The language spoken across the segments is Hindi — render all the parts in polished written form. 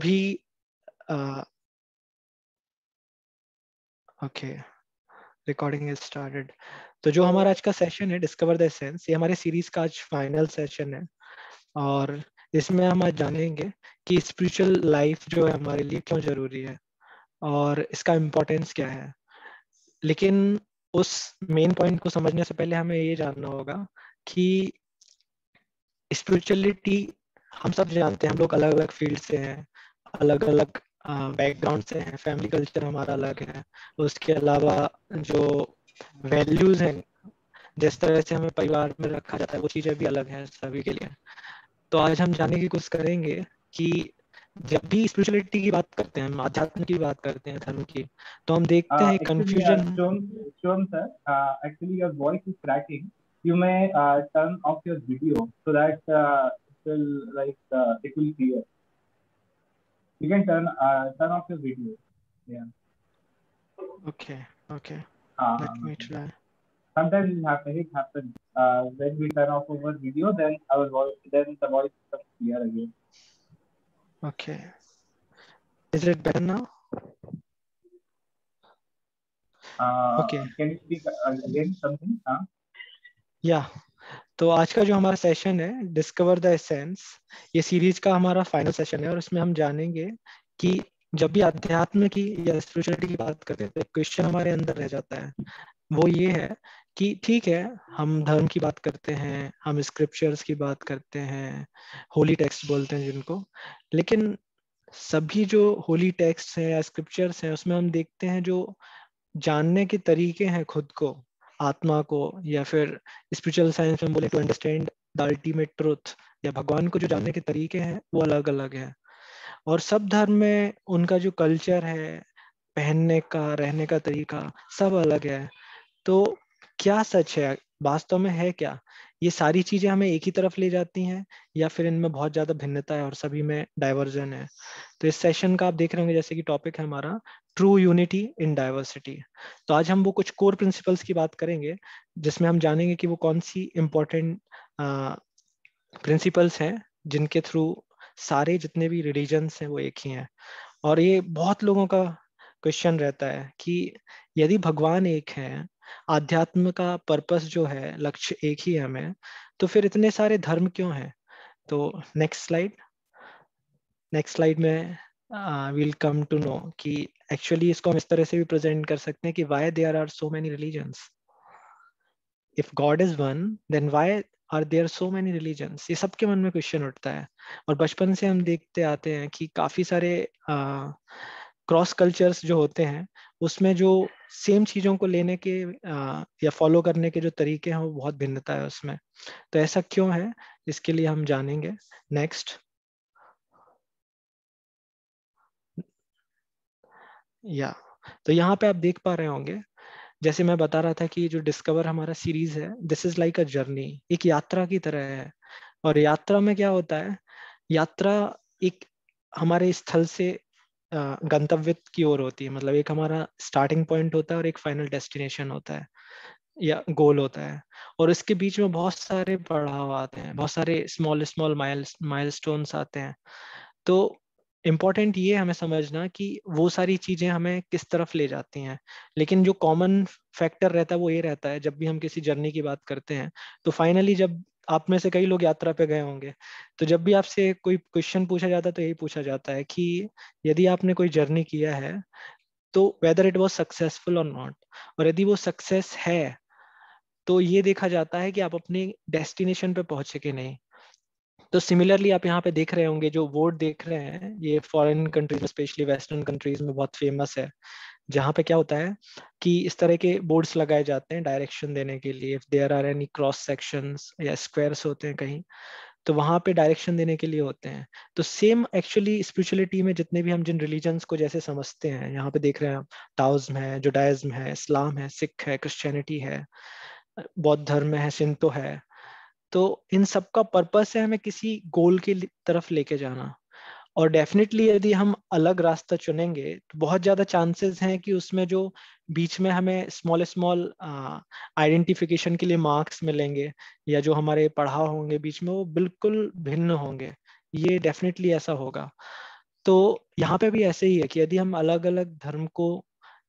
भी ओके, रिकॉर्डिंग इज स्टार्टेड। तो जो हमारा आज का सेशन है डिस्कवर द एसेंस, ये हमारे सीरीज का आज फाइनल सेशन है। और इसमें हम आज जानेंगे कि स्पिरिचुअल लाइफ जो है हमारे लिए क्यों जरूरी है और इसका इम्पोर्टेंस क्या है। लेकिन उस मेन पॉइंट को समझने से पहले हमें ये जानना होगा कि स्पिरिचुअलिटी, हम सब जानते हैं, हम लोग अलग अलग फील्ड से हैं, अलग अलग बैकग्राउंड से हैं, फैमिली कल्चर हमारा अलग है। उसके अलावा जो वैल्यूज हैं, जिस तरह से हमें परिवार में रखा जाता है, वो चीजें भी अलग हैं सभी के लिए। तो आज हम जानने की कोशिश करेंगे कि जब भी स्पिरिचुअलिटी की बात करते हैं, हम आध्यात्म की बात करते हैं, धर्म की, तो हम देखते हैं Actually, confusion. Shom sir, actually your voice is cracking. You may turn off your video so that it will clear. You can turn off your video. Yeah. Okay okay, let Uh, me try. Sometimes it happens. When we turn off our video, then the voice becomes clear again. Okay, is it better now? Okay, Can you speak again something? या तो आज का जो हमारा सेशन है डिस्कवर द एसेंस, ये सीरीज का हमारा फाइनल सेशन है। और इसमें हम जानेंगे कि जब भी अध्यात्म की या स्पिरिचुअलिटी की बात करते हैं तो एक क्वेश्चन हमारे अंदर रह जाता है। वो ये है कि ठीक है, हम धर्म की बात करते हैं, हम स्क्रिप्चर्स की बात करते हैं, होली टेक्स्ट बोलते हैं जिनको, लेकिन सभी जो होली टेक्स्ट हैं या स्क्रिप्चर्स हैं उसमें हम देखते हैं जो जानने के तरीके हैं खुद को, आत्मा को, या फिर स्पिरिचुअल साइंस में बोले to understand the ultimate truth, या भगवान को जो जानने के तरीके हैं वो अलग अलग है। और सब धर्म में उनका जो कल्चर है, पहनने का, रहने का तरीका सब अलग है। तो क्या सच है, वास्तव में है क्या? ये सारी चीजें हमें एक ही तरफ ले जाती हैं या फिर इनमें बहुत ज्यादा भिन्नता है और सभी में डाइवर्जन है? तो इस सेशन का आप देख रहे होंगे जैसे कि टॉपिक है हमारा ट्रू यूनिटी इन डाइवर्सिटी। तो आज हम वो कुछ कोर प्रिंसिपल्स की बात करेंगे जिसमें हम जानेंगे कि वो कौन सी इंपॉर्टेंट प्रिंसिपल्स हैं जिनके थ्रू सारे जितने भी रिलीजन्स हैं वो एक ही हैं। और ये बहुत लोगों का क्वेश्चन रहता है कि यदि भगवान एक है, आध्यात्म का पर्पस जो है, लक्ष्य एक ही है हमें, तो फिर इतने सारे धर्म क्यों हैं? तो नेक्स्ट स्लाइड में विल कम टू नो कि एक्चुअली इसको हम इस तरह से भी प्रेजेंट कर सकते हैं कि why there are so many religions. If God is one, then why are there so many religions? ये सबके मन में क्वेश्चन उठता है। और बचपन से हम देखते आते हैं कि काफी सारे क्रॉस कल्चर्स जो होते हैं उसमें जो सेम चीजों को लेने के या फॉलो करने के जो तरीके हैं वो बहुत भिन्नता है उसमें। तो ऐसा क्यों है, इसके लिए हम जानेंगे। नेक्स्ट, या तो यहाँ पे आप देख पा रहे होंगे, जैसे मैं बता रहा था कि जो डिस्कवर हमारा सीरीज है, this is like a journey, एक यात्रा की तरह है। और यात्रा में क्या होता है, यात्रा एक हमारे स्थल से गंतव्य की ओर होती है। मतलब एक हमारा स्टार्टिंग पॉइंट होता है और एक फाइनल डेस्टिनेशन होता है या गोल होता है। और इसके बीच में बहुत सारे पड़ाव आते हैं, बहुत सारे स्मॉल स्मॉल माइलस्टोन्स आते हैं। तो इम्पोर्टेंट ये हमें समझना कि वो सारी चीजें हमें किस तरफ ले जाती हैं। लेकिन जो कॉमन फैक्टर रहता है वो ये रहता है, जब भी हम किसी जर्नी की बात करते हैं तो फाइनली, जब आप में से कई लोग यात्रा पे गए होंगे, तो जब भी आपसे कोई क्वेश्चन पूछा जाता है तो यही पूछा जाता है कि यदि आपने कोई जर्नी किया है तो वेदर इट वाज सक्सेसफुल और नॉट। और यदि वो सक्सेस है तो ये देखा जाता है कि आप अपने डेस्टिनेशन पे पहुंचे कि नहीं। तो सिमिलरली आप यहाँ पे देख रहे होंगे, जो बोर्ड देख रहे हैं, ये फॉरेन कंट्रीज में, स्पेशली वेस्टर्न कंट्रीज में बहुत फेमस है। जहाँ पे क्या होता है कि इस तरह के बोर्ड्स लगाए जाते हैं डायरेक्शन देने के लिए। If there are any cross sections या स्क्वायर्स होते हैं कहीं, तो वहां पे डायरेक्शन देने के लिए होते हैं। तो सेम एक्चुअली स्पिरिचुअलिटी में जितने भी हम जिन रिलीजन्स को जैसे समझते हैं, यहाँ पे देख रहे हैं, ताओइज्म है, जुडाइज्म है, इस्लाम है, सिख है, क्रिश्चियनिटी है, बौद्ध धर्म है, सिंतो है। तो इन सब का पर्पस है हमें किसी गोल की तरफ लेके जाना। और डेफिनेटली यदि हम अलग रास्ता चुनेंगे तो बहुत ज्यादा चांसेस हैं कि उसमें जो बीच में हमें स्मॉल स्मॉल आइडेंटिफिकेशन के लिए मार्क्स मिलेंगे या जो हमारे पढ़ाव होंगे बीच में, वो बिल्कुल भिन्न होंगे। ये डेफिनेटली ऐसा होगा। तो यहाँ पे भी ऐसे ही है कि यदि हम अलग अलग धर्म को,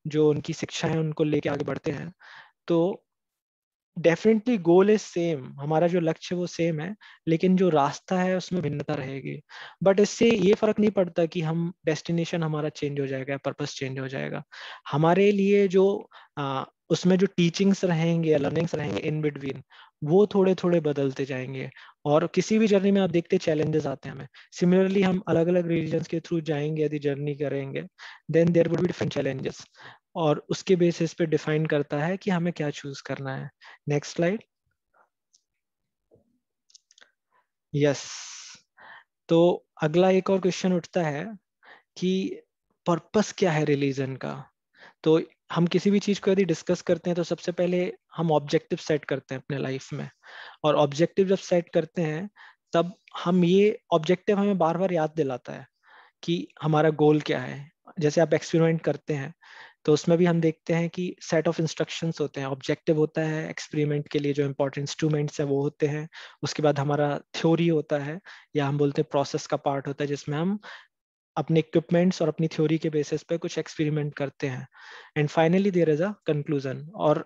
जो उनकी शिक्षा है उनको लेके आगे बढ़ते हैं, तो डेफिनेटली गोल इज सेम, हमारा जो लक्ष्य वो सेम है, लेकिन जो रास्ता है उसमें भिन्नता रहेगी। बट इससे ये फर्क नहीं पड़ता कि हम डेस्टिनेशन हमारा चेंज हो जाएगा, पर्पस चेंज हो जाएगा। हमारे लिए जो उसमें जो टीचिंग्स रहेंगे या लर्निंग्स रहेंगे इन बिटवीन, वो थोड़े थोड़े बदलते जाएंगे। और किसी भी जर्नी में आप देखते चैलेंजेस आते हैं हमें, सिमिलरली हम अलग अलग रिलीजन्स के थ्रू जाएंगे, यदि जर्नी करेंगे, then there would be different challenges, और उसके बेसिस पे डिफाइन करता है कि हमें क्या चूज करना है। Next slide. यस। तो अगला एक और क्वेश्चन उठता है कि पर्पस क्या है रिलीजन का। तो हम किसी भी चीज को यदि डिस्कस करते हैं तो सबसे पहले हम ऑब्जेक्टिव सेट करते हैं अपने लाइफ में, और ऑब्जेक्टिव जब सेट करते हैं तब हम ये ऑब्जेक्टिव हमें बार बार याद दिलाता है कि हमारा गोल क्या है। जैसे आप एक्सपेरिमेंट करते हैं तो उसमें भी हम देखते हैं कि सेट ऑफ इंस्ट्रक्शंस होते हैं, ऑब्जेक्टिव होता है एक्सपेरिमेंट के लिए, जो इंपॉर्टेंट इंस्ट्रूमेंट्स हैं वो होते हैं, उसके बाद हमारा थ्योरी होता है, या हम बोलते हैं प्रोसेस का पार्ट होता है, जिसमें हम अपने इक्विपमेंट्स और अपनी थ्योरी के बेसिस पे कुछ एक्सपेरिमेंट करते हैं। And finally there is a conclusion. और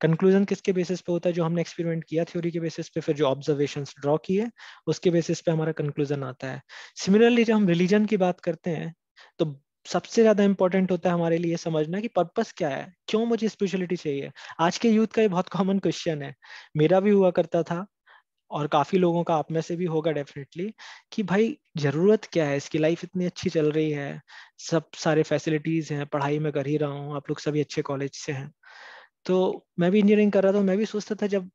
कंक्लूजन किसके बेसिस पे होता है? जो हमने एक्सपेरिमेंट किया थ्योरी के बेसिस पे, फिर जो ऑब्जर्वेशंस ड्रॉ किए उसके बेसिस पे हमारा कंक्लूजन आता है। सिमिलरली जब हम रिलीजन की बात करते हैं तो सबसे ज्यादा इंपॉर्टेंट होता है हमारे लिए समझना कि पर्पस क्या है, क्यों मुझे स्पिरिचुअलिटी चाहिए। आज के यूथ का ये बहुत कॉमन क्वेश्चन है, मेरा भी हुआ करता था, और काफी लोगों का आप में से भी होगा डेफिनेटली, कि भाई जरूरत क्या है इसकी, लाइफ इतनी अच्छी चल रही है, सब सारे फैसिलिटीज हैं, पढ़ाई में कर ही रहा हूँ, आप लोग सभी अच्छे कॉलेज से हैं। तो मैं भी इंजीनियरिंग कर रहा था, मैं भी सोचता था जब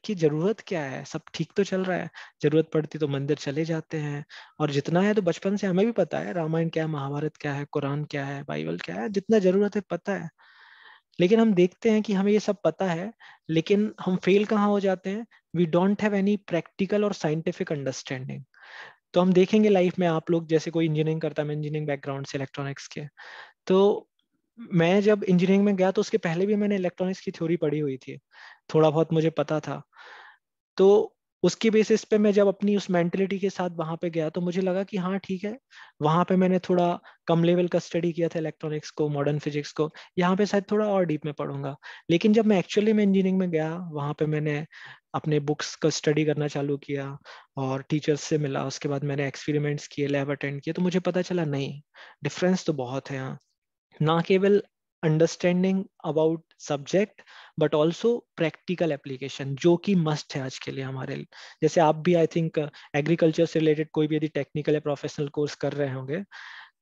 कि जरूरत क्या है, सब ठीक तो चल रहा है, जरूरत पड़ती तो मंदिर चले जाते हैं, और जितना है तो बचपन से हमें भी पता है, रामायण क्या है, महाभारत क्या है, कुरान क्या है, बाइबल क्या है, जितना जरूरत है पता है। लेकिन हम देखते हैं कि हमें ये सब पता है, लेकिन हम फेल कहाँ हो जाते हैं? We don't have any practical और साइंटिफिक अंडरस्टैंडिंग। तो हम देखेंगे लाइफ में, आप लोग जैसे कोई इंजीनियरिंग करता है, मैं इंजीनियरिंग बैकग्राउंड से इलेक्ट्रॉनिक्स के, तो मैं जब इंजीनियरिंग में गया तो उसके पहले भी मैंने इलेक्ट्रॉनिक्स की थ्योरी पढ़ी हुई थी, थोड़ा बहुत मुझे पता था। तो उसकी बेसिस पे मैं जब अपनी उस मेंटेलिटी के साथ वहां पे गया तो मुझे लगा कि हाँ ठीक है, वहां पे मैंने थोड़ा कम लेवल का स्टडी किया था इलेक्ट्रॉनिक्स को, मॉडर्न फिजिक्स को, यहाँ पे शायद थोड़ा और डीप में पढ़ूंगा। लेकिन जब मैं एक्चुअली में इंजीनियरिंग में गया, वहां पे मैंने अपने बुक्स का स्टडी करना चालू किया और टीचर्स से मिला, उसके बाद मैंने एक्सपेरिमेंट्स किए, लैब अटेंड किए, तो मुझे पता चला नहीं, डिफरेंस तो बहुत है यहाँ। ना केवल understanding about subject, but also practical application, जो कि मस्ट है आज के लिए हमारे लिए। जैसे आप भी आई थिंक एग्रीकल्चर से रिलेटेड कोई भी यदि टेक्निकल या प्रोफेशनल कोर्स कर रहे होंगे,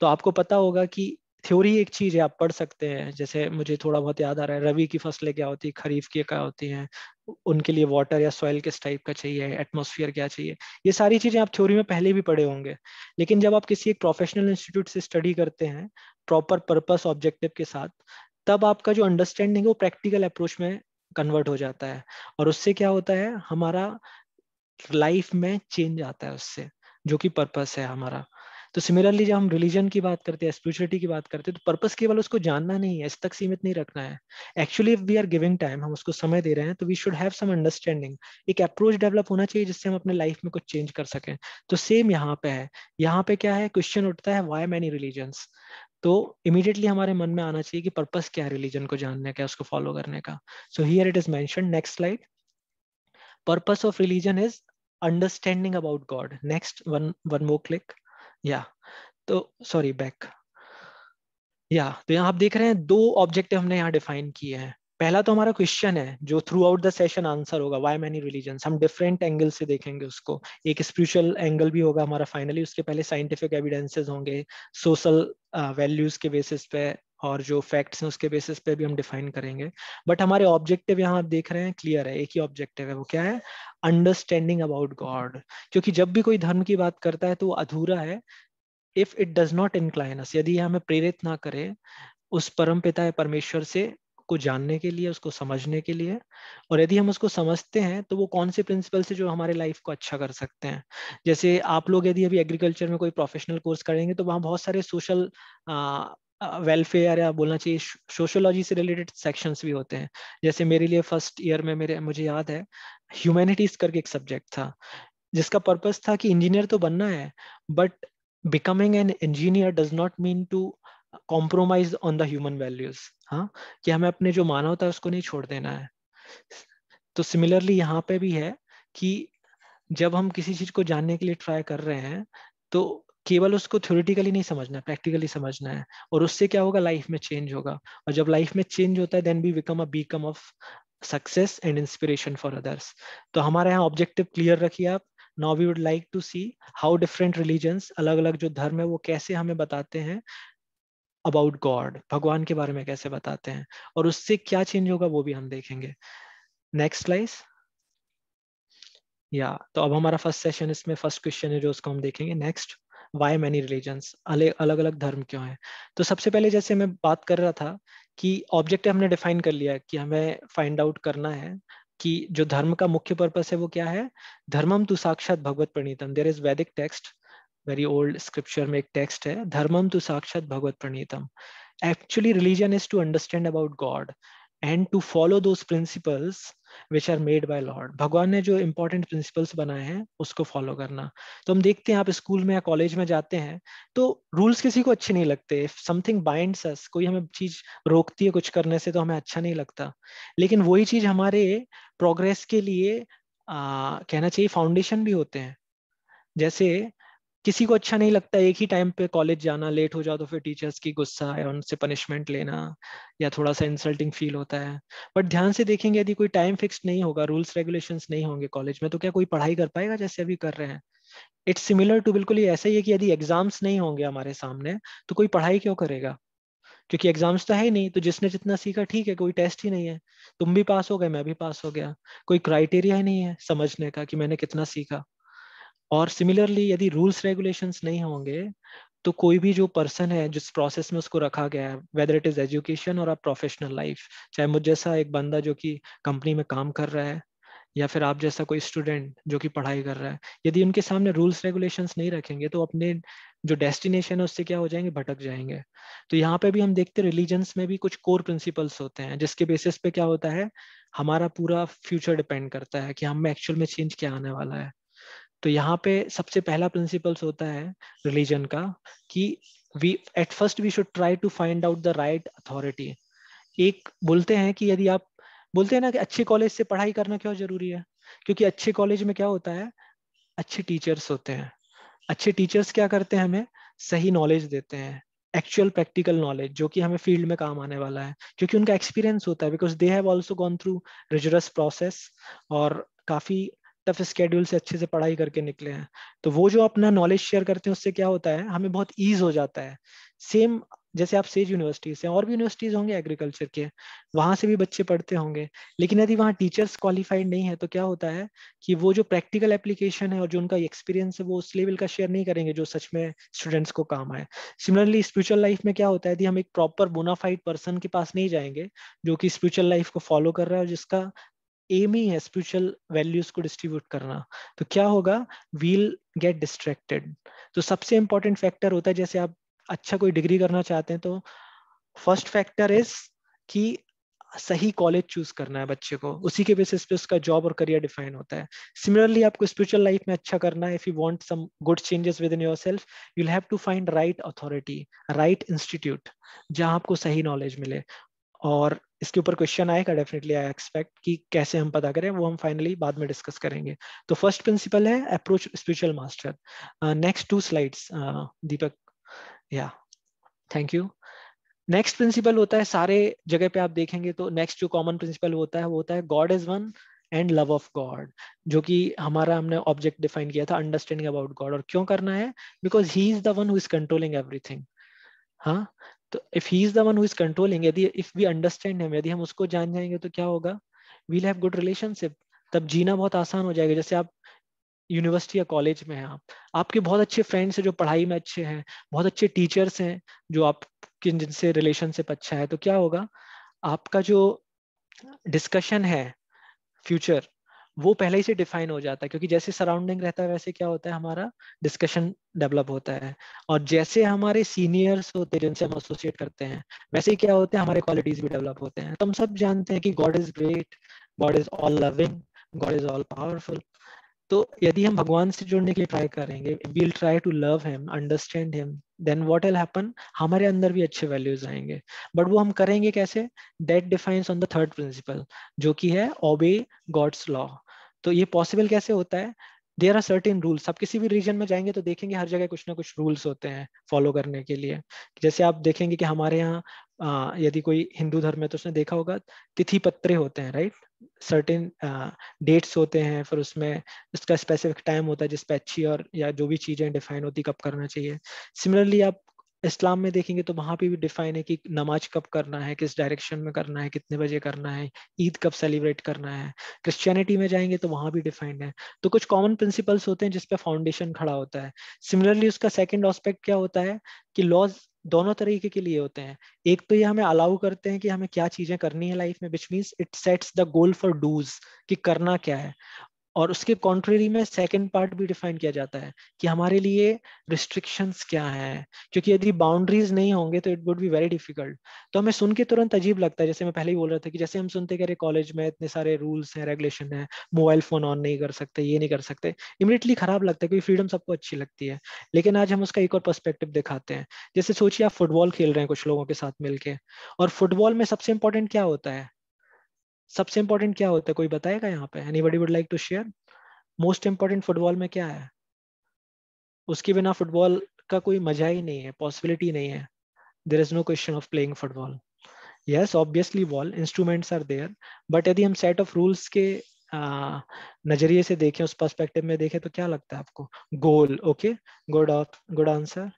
तो आपको पता होगा कि थ्योरी एक चीज है, आप पढ़ सकते हैं, जैसे मुझे थोड़ा बहुत याद आ रहा है, रबी की फसलें क्या होती है, खरीफ की क्या होती हैं, उनके लिए वाटर या सॉइल किस टाइप का चाहिए, एटमॉस्फेयर क्या चाहिए, ये सारी चीजें आप थ्योरी में पहले भी पढ़े होंगे। लेकिन जब आप किसी एक प्रोफेशनल इंस्टीट्यूट से स्टडी करते हैं प्रॉपर पर्पस ऑब्जेक्टिव के साथ, तब आपका जो अंडरस्टैंडिंग है वो प्रैक्टिकल अप्रोच में कन्वर्ट हो जाता है, और उससे क्या होता है, हमारा लाइफ में चेंज आता है उससे, जो कि पर्पस है हमारा। तो सिमिलरली जब हम रिलीजन की बात करते हैं, स्पिरिचुअलिटी की बात करते हैं, तो पर्पस केवल उसको जानना नहीं है, इस तक सीमित नहीं रखना है। Actually if we are giving time, हम उसको समय दे रहे हैं, तो we should have some understanding, एक अप्रोच डेवलप होना चाहिए जिससे हम अपने लाइफ में कुछ चेंज कर सकें। तो सेम यहाँ पे है, यहाँ पे क्या है, क्वेश्चन उठता है व्हाई मैनी रिलीजन्स। तो इमीडिएटली हमारे मन में आना चाहिए कि पर्पस क्या है रिलीजन को जानने का, उसको फॉलो करने का। So here it is mention, next slide. Purpose of religion is understanding about God. Next, one more click. Yeah. तो सॉरी बैक। या तो यहाँ आप देख रहे हैं दो ऑब्जेक्टिव हमने यहाँ डिफाइन किए हैं। पहला तो हमारा क्वेश्चन है जो through out the session answer होगा, व्हाई मैनी रिलीजन्स, हम डिफरेंट एंगल से देखेंगे उसको। एक स्पिरिचुअल एंगल भी होगा हमारा फाइनली, उसके पहले साइंटिफिक एविडेंसेस होंगे, सोशल वैल्यूज के बेसिस पे, और जो फैक्ट्स हैं उसके बेसिस पे भी हम डिफाइन करेंगे। बट हमारे ऑब्जेक्टिव यहाँ आप देख रहे हैं क्लियर है, एक ही ऑब्जेक्टिव है, वो क्या है, अंडरस्टैंडिंग अबाउट गॉड। क्योंकि जब भी कोई धर्म की बात करता है तो वो अधूरा है if it does not incline us, यदि हमें प्रेरित ना करे उस परम पिता या परमेश्वर से को जानने के लिए, उसको समझने के लिए। और यदि हम उसको समझते हैं तो वो कौन से प्रिंसिपल से जो हमारे लाइफ को अच्छा कर सकते हैं। जैसे आप लोग यदि अभी एग्रीकल्चर में कोई प्रोफेशनल कोर्स करेंगे तो वहाँ बहुत सारे सोशल वेलफेयर या बोलना चाहिए सोशोलॉजी से रिलेटेड सेक्शंस भी होते हैं। जैसे मेरे लिए फर्स्ट ईयर में मेरे मुझे याद है ह्यूमैनिटीज करके एक सब्जेक्ट था, जिसका पर्पस था कि इंजीनियर तो बनना है, but becoming an engineer does not mean to compromise on the human values, हाँ, कि हमें अपने जो मानवता है उसको नहीं छोड़ देना है। तो सिमिलरली यहाँ पे भी है कि जब हम किसी चीज को जानने के लिए ट्राई कर रहे हैं तो केवल उसको थ्योरेटिकली नहीं समझना है, प्रैक्टिकली समझना है, और उससे क्या होगा, लाइफ में चेंज होगा। और जब लाइफ में चेंज होता है then we become a beacon of success and inspiration for others. तो हमारे यहाँ ऑब्जेक्टिव क्लियर रखिए आप। Now we would like to see how different religions, अलग अलग जो धर्म है वो कैसे हमें बताते हैं अबाउट गॉड, भगवान के बारे में कैसे बताते हैं, और उससे क्या चेंज होगा वो भी हम देखेंगे। Next slide. या तो अब हमारा फर्स्ट सेशन, इसमें फर्स्ट क्वेश्चन है जो उसको हम देखेंगे। नेक्स्ट, वाई मैनी रिलीजन्स, अलग अलग धर्म क्यों है। तो सबसे पहले जैसे मैं बात कर रहा था कि ऑब्जेक्टिव हमने डिफाइन कर लिया कि हमें फाइंड आउट करना है कि जो धर्म का मुख्य पर्पस है वो क्या है। धर्मम तु साक्षात भगवत प्रणीतम, देयर इज वैदिक टेक्स्ट, वेरी ओल्ड स्क्रिप्चर में एक टेक्स्ट है, धर्मम तु साक्षात भगवत प्रणीतम। Actually, religion is to understand about God and to follow those principles which are made by Lord. भगवान ने जो important principles बनाए हैं उसको follow करना। तो हम देखते हैं आप स्कूल में या कॉलेज में जाते हैं तो रूल्स किसी को अच्छे नहीं लगते। If something binds us, कोई हमें चीज रोकती है कुछ करने से तो हमें अच्छा नहीं लगता, लेकिन वही चीज हमारे प्रोग्रेस के लिए कहना चाहिए फाउंडेशन भी होते हैं। जैसे किसी को अच्छा नहीं लगता एक ही टाइम पे कॉलेज जाना, लेट हो जाओ तो फिर टीचर्स की गुस्सा है, उनसे पनिशमेंट लेना, या थोड़ा सा इंसल्टिंग फील होता है। बट ध्यान से देखेंगे यदि कोई टाइम फिक्स नहीं होगा, रूल्स रेगुलेशंस नहीं होंगे कॉलेज में, तो क्या कोई पढ़ाई कर पाएगा जैसे अभी कर रहे हैं। इट्स सिमिलर टू, बिल्कुल ही ऐसा ही है कि यदि एग्जाम्स नहीं होंगे हमारे सामने तो कोई पढ़ाई क्यों करेगा, क्योंकि एग्जाम्स तो है ही नहीं। तो जिसने जितना सीखा ठीक है, कोई टेस्ट ही नहीं है, तुम भी पास हो गए मैं भी पास हो गया, कोई क्राइटेरिया ही नहीं है समझने का कि मैंने कितना सीखा। और सिमिलरली यदि रूल्स रेगुलेशंस नहीं होंगे तो कोई भी जो पर्सन है जिस प्रोसेस में उसको रखा गया है, वेदर इट इज एजुकेशन और अ प्रोफेशनल लाइफ, चाहे मुझ जैसा एक बंदा जो कि कंपनी में काम कर रहा है, या फिर आप जैसा कोई स्टूडेंट जो कि पढ़ाई कर रहा है, यदि उनके सामने रूल्स रेगुलेशंस नहीं रखेंगे तो अपने जो डेस्टिनेशन है उससे क्या हो जाएंगे, भटक जाएंगे। तो यहाँ पे भी हम देखते हैं रिलीजन्स में भी कुछ कोर प्रिंसिपल्स होते हैं जिसके बेसिस पे क्या होता है, हमारा पूरा फ्यूचर डिपेंड करता है कि हम में एक्चुअल में चेंज क्या आने वाला है। तो यहाँ पे सबसे पहला प्रिंसिपल्स होता है रिलीजन का कि we at first we should try to find out the right authority. एक बोलते हैं कि यदि आप बोलते हैं ना कि अच्छे कॉलेज से पढ़ाई करना क्यों जरूरी है, क्योंकि अच्छे कॉलेज में क्या होता है, अच्छे टीचर्स होते हैं। अच्छे टीचर्स क्या करते हैं, हमें सही नॉलेज देते हैं, एक्चुअल प्रैक्टिकल नॉलेज जो कि हमें फील्ड में काम आने वाला है, क्योंकि उनका एक्सपीरियंस होता है, because they have also gone through rigorous process और काफी टफ स्केड्यूल से अच्छे से पढ़ाई करके निकले हैं। तो वो जो अपना नॉलेज शेयर करते हैं उससे क्या होता है, हमें बहुत ईज हो जाता है। सेम जैसे आप सेज यूनिवर्सिटी से, और भी यूनिवर्सिटीज होंगे एग्रीकल्चर के, वहां से भी बच्चे पढ़ते होंगे, लेकिन यदि वहाँ टीचर्स क्वालिफाइड नहीं है तो क्या होता है कि वो जो प्रैक्टिकल एप्लीकेशन है और जो उनका एक्सपीरियंस है वो उस लेवल का शेयर नहीं करेंगे जो सच में स्टूडेंट्स को काम आए। सिमिलरली स्पिरिचुअल लाइफ में क्या होता है, यदि हम एक प्रॉपर बोनाफाइड पर्सन के पास नहीं जाएंगे जो कि स्पिरिचुअल लाइफ को फॉलो कर रहा है और जिसका एम ही है स्पिरिचुअल वैल्यूज को डिस्ट्रीब्यूट करना, तो क्या होगा, वील गेट डिस्ट्रैक्टेड। तो सबसे इंपॉर्टेंट फैक्टर होता है, जैसे आप अच्छा कोई डिग्री करना चाहते हैं तो फर्स्ट फैक्टर इज कि सही कॉलेज चूज करना है बच्चे को, उसी के बेसिस पे उसका जॉब और करियर डिफाइन होता है। सिमिलरली आपको स्पिरिचुअल लाइफ में अच्छा करना है, if you want some good changes with in yourself, you will have to find right authority, right institute जहां आपको सही नॉलेज मिले। और इसके ऊपर क्वेश्चन आएगा डेफिनेटली, आई एक्सपेक्ट, कि कैसे हम पता करें, वो हम फाइनली बाद में डिस्कस करेंगे। तो फर्स्ट प्रिंसिपल है approach spiritual master. Next 2 slides Deepak. Yeah thank you. Next principle होता है, सारे जगह पे आप देखेंगे तो नेक्स्ट जो कॉमन प्रिंसिपल होता है वो होता है God is one and love of God, जो कि हमारा हमने ऑब्जेक्ट डिफाइन किया था, अंडरस्टैंडिंग अबाउट गॉड। और क्यों करना है, because he is the one who is controlling everything. हाँ, तो if he is the one who is controlling, यदि इफ वी अंडरस्टैंड हिम, यदि हम उसको जान जाएंगे तो क्या होगा, वील हैव गुड रिलेशनशिप, तब जीना बहुत आसान हो जाएगा। जैसे आप यूनिवर्सिटी या कॉलेज में हैं, आप आपके बहुत अच्छे फ्रेंड्स हैं जो पढ़ाई में अच्छे हैं, बहुत अच्छे टीचर्स हैं जो आप जिनसे रिलेशनशिप अच्छा है, तो क्या होगा, आपका जो डिस्कशन है फ्यूचर वो पहले ही से डिफाइन हो जाता है, क्योंकि जैसे सराउंडिंग रहता है वैसे क्या होता है, हमारा डिस्कशन डेवलप होता है। और जैसे हमारे सीनियर्स होते हैं जिनसे हम एसोसिएट करते हैं, वैसे ही क्या होते हैं, हमारे क्वालिटीज भी डेवलप होते हैं। तो हम सब जानते हैं कि God is great, God is all loving, God is all powerful. तो यदि हम भगवान से जुड़ने के लिए ट्राई करेंगे, we'll try to love him, understand him, then what will happen, हमारे अंदर भी अच्छे वैल्यूज आएंगे. बट वो हम करेंगे कैसे? That defines on the third principle, जो कि है obey God's law. तो ये पॉसिबल कैसे होता है? There are certain rules. आप किसी भी रीजन में जाएंगे तो देखेंगे हर जगह कुछ ना कुछ रूल्स होते हैं फॉलो करने के लिए. जैसे आप देखेंगे कि हमारे यहाँ यदि कोई हिंदू धर्म है तो उसने देखा होगा तिथि पत्रे होते हैं, राइट? सर्टेन डेट्स होते हैं, फिर उसमें इसका स्पेसिफिक टाइम होता है जिस पे अच्छी और या जो भी चीजें डिफाइन होती कब करना चाहिए. सिमिलरली आप इस्लाम में देखेंगे तो वहां पे भी डिफाइन है कि नमाज कब करना है, किस डायरेक्शन में करना है, कितने बजे करना है, ईद कब सेलिब्रेट करना है. क्रिश्चियनिटी में जाएंगे तो वहां भी डिफाइंड है. तो कुछ कॉमन प्रिंसिपल्स होते हैं जिसपे फाउंडेशन खड़ा होता है. सिमिलरली उसका सेकंड एस्पेक्ट क्या होता है कि लॉज दोनों तरीके के लिए होते हैं. एक तो ये हमें अलाउ करते हैं कि हमें क्या चीजें करनी है लाइफ में, which means it sets the goal for dos, कि करना क्या है. और उसके कॉन्ट्रेरी में सेकंड पार्ट भी डिफाइन किया जाता है कि हमारे लिए रिस्ट्रिक्शंस क्या हैं. क्योंकि यदि बाउंड्रीज नहीं होंगे तो it would be very difficult. तो हमें सुन के तुरंत अजीब लगता है, जैसे मैं पहले ही बोल रहा था कि जैसे हम सुनते कि अरे कॉलेज में इतने सारे रूल्स हैं, रेगुलेशन है, मोबाइल फोन ऑन नहीं कर सकते, ये नहीं कर सकते, इमीडिएटली खराब लगता है क्योंकि फ्रीडम सबको अच्छी लगती है. लेकिन आज हम उसका एक और पर्सपेक्टिव दिखाते हैं. जैसे सोचिए आप फुटबॉल खेल रहे हैं कुछ लोगों के साथ मिलके, और फुटबॉल में सबसे इंपॉर्टेंट क्या होता है? सबसे इंपॉर्टेंट क्या होता है, कोई बताएगा यहाँ पे? Anybody would like to share? Most important football में क्या है? उसके बिना फुटबॉल का कोई मजा ही नहीं है, पॉसिबिलिटी नहीं है. There is no question of playing football. Yes obviously ball instruments are there, but यदि हम सेट ऑफ रूल्स के नजरिए से देखें, उस पर्सपेक्टिव में देखें, तो क्या लगता है आपको? Goal. Okay, good good answer.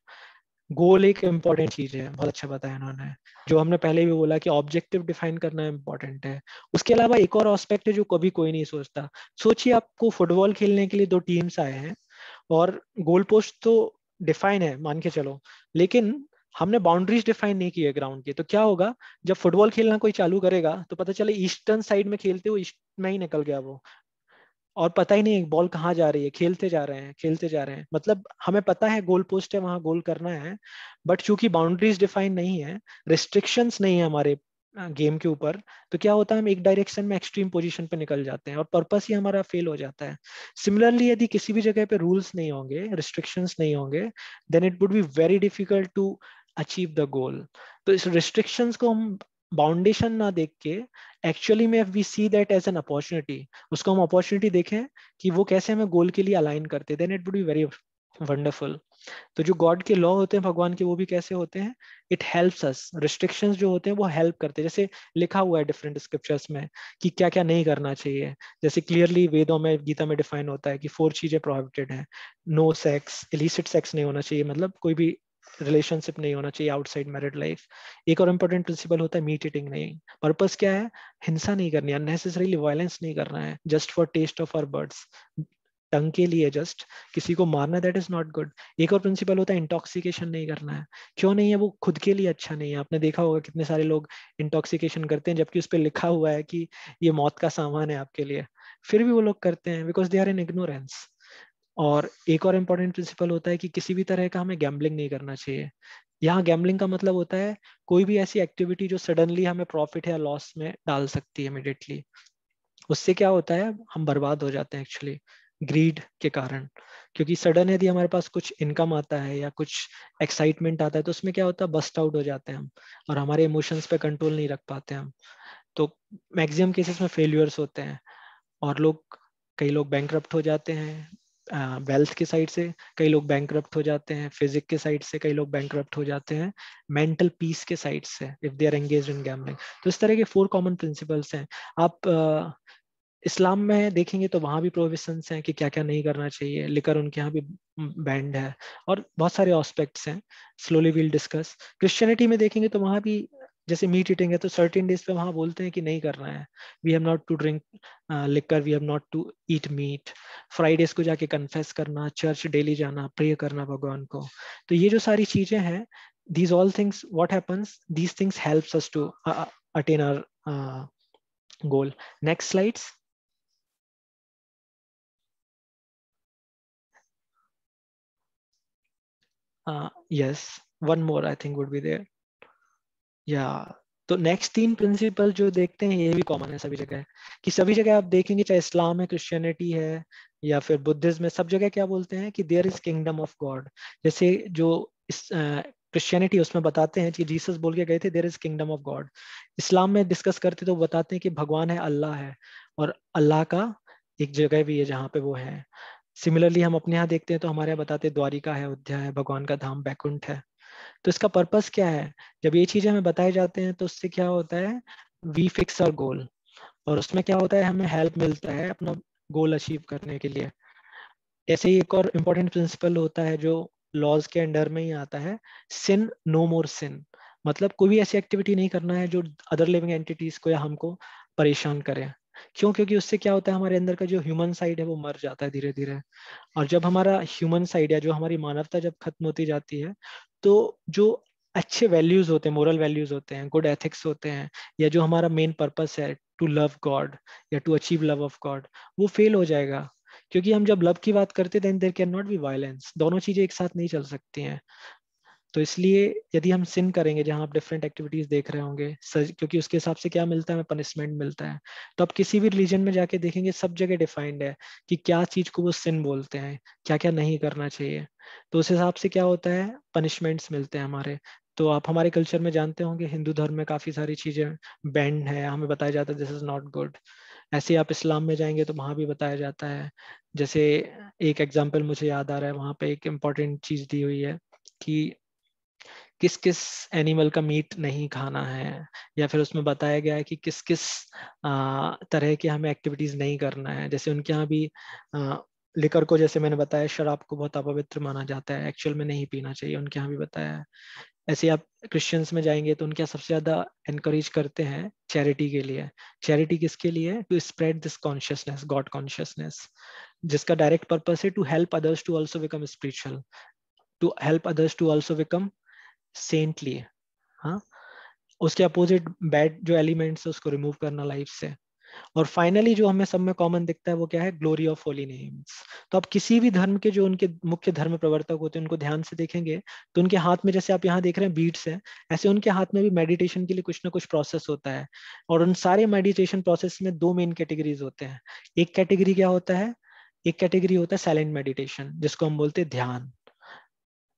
Goal एक इम्पॉर्टेंट चीज है, बहुत अच्छा बताया इन्होंने. जो हमने पहले भी बोला कि ऑब्जेक्टिव डिफाइन करना इम्पोर्टेंट है. उसके अलावा एक और एस्पेक्ट है जो कभी कोई नहीं सोचता. सोचिए आपको फुटबॉल खेलने के लिए दो टीम्स आए हैं, और गोल पोस्ट तो डिफाइन है मान के चलो, लेकिन हमने बाउंड्रीज डिफाइन नहीं की है ग्राउंड की. तो क्या होगा, जब फुटबॉल खेलना कोई चालू करेगा तो पता चले ईस्टर्न साइड में खेलते हुए ईस्ट में ही निकल गया वो, और पता ही नहीं बॉल कहाँ जा रही है, खेलते जा रहे हैं खेलते जा रहे हैं. मतलब हमें पता है गोल पोस्ट है, वहां गोल करना है, बट चूंकि बाउंड्रीज डिफाइन नहीं है, रिस्ट्रिक्शंस नहीं है हमारे गेम के ऊपर, तो क्या होता है, हम एक डायरेक्शन में एक्सट्रीम पोजीशन पे निकल जाते हैं और पर्पस ही हमारा फेल हो जाता है. सिमिलरली यदि किसी भी जगह पे रूल्स नहीं होंगे, रिस्ट्रिक्शंस नहीं होंगे, then it would be very difficult to achieve the goal. तो इस रिस्ट्रिक्शंस को हम बाउंडेशन ना देख के, एक्चुअली में we see that as an opportunity, उसको हम अपॉर्चुनिटी देखें कि वो कैसे हमें गोल के लिए अलाइन करते, then it would be very wonderful. तो जो गॉड के लॉ होते हैं भगवान के, वो भी कैसे होते हैं? It helps us. रिस्ट्रिक्शंस जो होते हैं वो हेल्प करते हैं. जैसे लिखा हुआ है डिफरेंट स्क्रिप्चर्स में कि क्या क्या नहीं करना चाहिए. जैसे क्लियरली वेदों में, गीता में डिफाइन होता है कि 4 चीजें प्रोहिबिटेड हैं. नो सेक्स, इलिसिट सेक्स नहीं होना चाहिए, मतलब कोई भी रिलेशनशिप नहीं होना चाहिए आउटसाइड मैरिड लाइफ. एक और इंपॉर्टेंट प्रिंसिपल होता है मीट ईटिंग नहीं. पर्पस क्या है? हिंसा नहीं करनी, अननेसेसरीली वायलेंस नहीं करना है, just for taste of our buds, tongue के लिए जस्ट किसी को मारना, दैट इज नॉट गुड. एक और प्रिंसिपल होता है इंटॉक्सिकेशन नहीं करना है. क्यों नहीं है? वो खुद के लिए अच्छा नहीं है. आपने देखा होगा कितने सारे लोग इंटॉक्सिकेशन करते हैं जबकि उस पर लिखा हुआ है कि ये मौत का सामान है आपके लिए, फिर भी वो लोग करते हैं because they are in ignorance. और एक और इम्पोर्टेंट प्रिंसिपल होता है कि किसी भी तरह का हमें गैम्बलिंग नहीं करना चाहिए. यहाँ गैम्बलिंग का मतलब होता है कोई भी ऐसी एक्टिविटी जो सडनली हमें प्रॉफिट या लॉस में डाल सकती है इमिडिएटली. उससे क्या होता है, हम बर्बाद हो जाते हैं एक्चुअली ग्रीड के कारण. क्योंकि सडन यदि हमारे पास कुछ इनकम आता है या कुछ एक्साइटमेंट आता है तो उसमें क्या होता है, बस्ट आउट हो जाते हैं हम, और हमारे इमोशंस पे कंट्रोल नहीं रख पाते हम. तो मैक्सिमम केसेस में फेल्यूर्स होते हैं, और कई लोग बैंकरप्ट हो जाते हैं वेल्थ के साइड से, कई लोग बैंकरप्ट हो जाते हैं फिजिक के साइड से, कई लोग बैंकरप्ट हो जाते हैं मेंटल पीस के साइड से if they are engaged in gambling. तो इस तरह के 4 कॉमन प्रिंसिपल्स हैं. आप इस्लाम में देखेंगे तो वहां भी प्रोविजंस हैं कि क्या क्या नहीं करना चाहिए. लिकर उनके यहाँ भी बैंड है, और बहुत सारे एस्पेक्ट्स हैं, स्लोली वील डिस्कस. क्रिश्चियनिटी में देखेंगे तो वहां भी जैसे मीट ईटिंग है तो सर्टेन डेज पे वहां बोलते हैं कि नहीं करना है. We have not to drink liquor, we have not to eat meat. Fridays को जाके कन्फेस करना, चर्च डेली जाना, प्रे करना भगवान को. तो ये जो सारी चीजें हैं, these all things, what happens, these things helps us to attain our goal. Next slides. Yes, one more I think would be there. या तो नेक्स्ट 3 प्रिंसिपल जो देखते हैं ये भी कॉमन है सभी जगह, कि सभी जगह आप देखेंगे चाहे इस्लाम है, क्रिश्चियनिटी है, या फिर बुद्धिज्म में, सब जगह क्या बोलते हैं कि there is kingdom of God. जैसे जो इस क्रिश्चियनिटी उसमें बताते हैं कि जीसस बोल के गए थे there is kingdom of God. Islam में डिस्कस करते तो बताते हैं कि भगवान है, अल्लाह है, और अल्लाह का एक जगह भी है जहाँ पे वो है। सिमिलरली हम अपने यहाँ देखते हैं तो हमारे यहाँ बताते हैं द्वारिका है, अयोध्या है, भगवान का धाम बैकुंठ है। तो इसका पर्पस क्या है? जब ये चीजें हमें बताए जाते हैं तो उससे क्या होता है, वी फिक्स आवर गोल, और उसमें क्या होता है हमें हेल्प मिलता है अपना गोल अचीव करने के लिए। ऐसे ही एक और इम्पोर्टेंट प्रिंसिपल होता है जो लॉज के अंडर में ही आता है, सिन नो मोर सिन। मतलब कोई भी ऐसी एक्टिविटी नहीं करना है जो अदर लिविंग एंटिटीज को या हमको परेशान करे। क्यों? क्योंकि उससे क्या होता है हमारे अंदर का जो ह्यूमन साइड है वो मर जाता है धीरे धीरे। और जब हमारा ह्यूमन साइड या जो हमारी मानवता जब खत्म होती जाती है, तो जो अच्छे वैल्यूज होते हैं, मोरल वैल्यूज होते हैं, गुड एथिक्स होते हैं, या जो हमारा मेन पर्पस है टू लव गॉड या to achieve love of God, वो फेल हो जाएगा। क्योंकि हम जब लव की बात करते हैं then there can not be violence, दोनों चीजें एक साथ नहीं चल सकती हैं। तो इसलिए यदि हम सिन करेंगे, जहां आप डिफरेंट एक्टिविटीज देख रहे होंगे, क्योंकि उसके हिसाब से क्या मिलता है, हमें पनिशमेंट मिलता है। तो आप किसी भी रिलीजन में जाके देखेंगे सब जगह डिफाइंड है कि क्या चीज को वो सिन बोलते हैं, क्या क्या नहीं करना चाहिए। तो उस हिसाब से क्या होता है, पनिशमेंट्स मिलते हैं हमारे। तो आप हमारे कल्चर में जानते होंगे हिंदू धर्म में काफी सारी चीजें बैंड है, हमें बताया जाता है दिस इज नॉट गुड। ऐसे ही आप इस्लाम में जाएंगे तो वहां भी बताया जाता है। जैसे एक एग्जाम्पल मुझे याद आ रहा है, वहां पे एक इम्पॉर्टेंट चीज दी हुई है कि किस किस एनिमल का मीट नहीं खाना है, या फिर उसमें बताया गया है कि किस किस तरह के हमें एक्टिविटीज नहीं करना है। जैसे उनके यहाँ भी लिकर को, जैसे मैंने बताया, शराब को बहुत अपवित्र माना जाता है, एक्चुअल में नहीं पीना चाहिए, उनके यहाँ भी बताया है। ऐसे ही आप क्रिश्चियंस में जाएंगे तो उनके यहाँ सबसे ज्यादा एनकरेज करते हैं चैरिटी के लिए। चैरिटी किसके लिए? To spread this consciousness, God consciousness, जिसका डायरेक्ट पर्पस है to help others to also become spiritual, to help others to also become saintly. हाँ, उसके अपोजिट बैड जो एलिमेंट्स है उसको रिमूव करना लाइफ से। और फाइनली जो हमें सब में कॉमन दिखता है वो क्या है, ग्लोरी ऑफ होली नेम्स। तो आप किसी भी धर्म के जो उनके मुख्य धर्म प्रवर्तक होते हैं उनको ध्यान से देखेंगे तो उनके हाथ में, जैसे आप यहाँ देख रहे हैं बीट्स हैं, ऐसे उनके हाथ में भी मेडिटेशन के लिए कुछ ना कुछ प्रोसेस होता है। और उन सारे मेडिटेशन प्रोसेस में दो मेन कैटेगरीज होते हैं। एक कैटेगरी क्या होता है, एक कैटेगरी होता है साइलेंट मेडिटेशन, जिसको हम बोलते हैं ध्यान।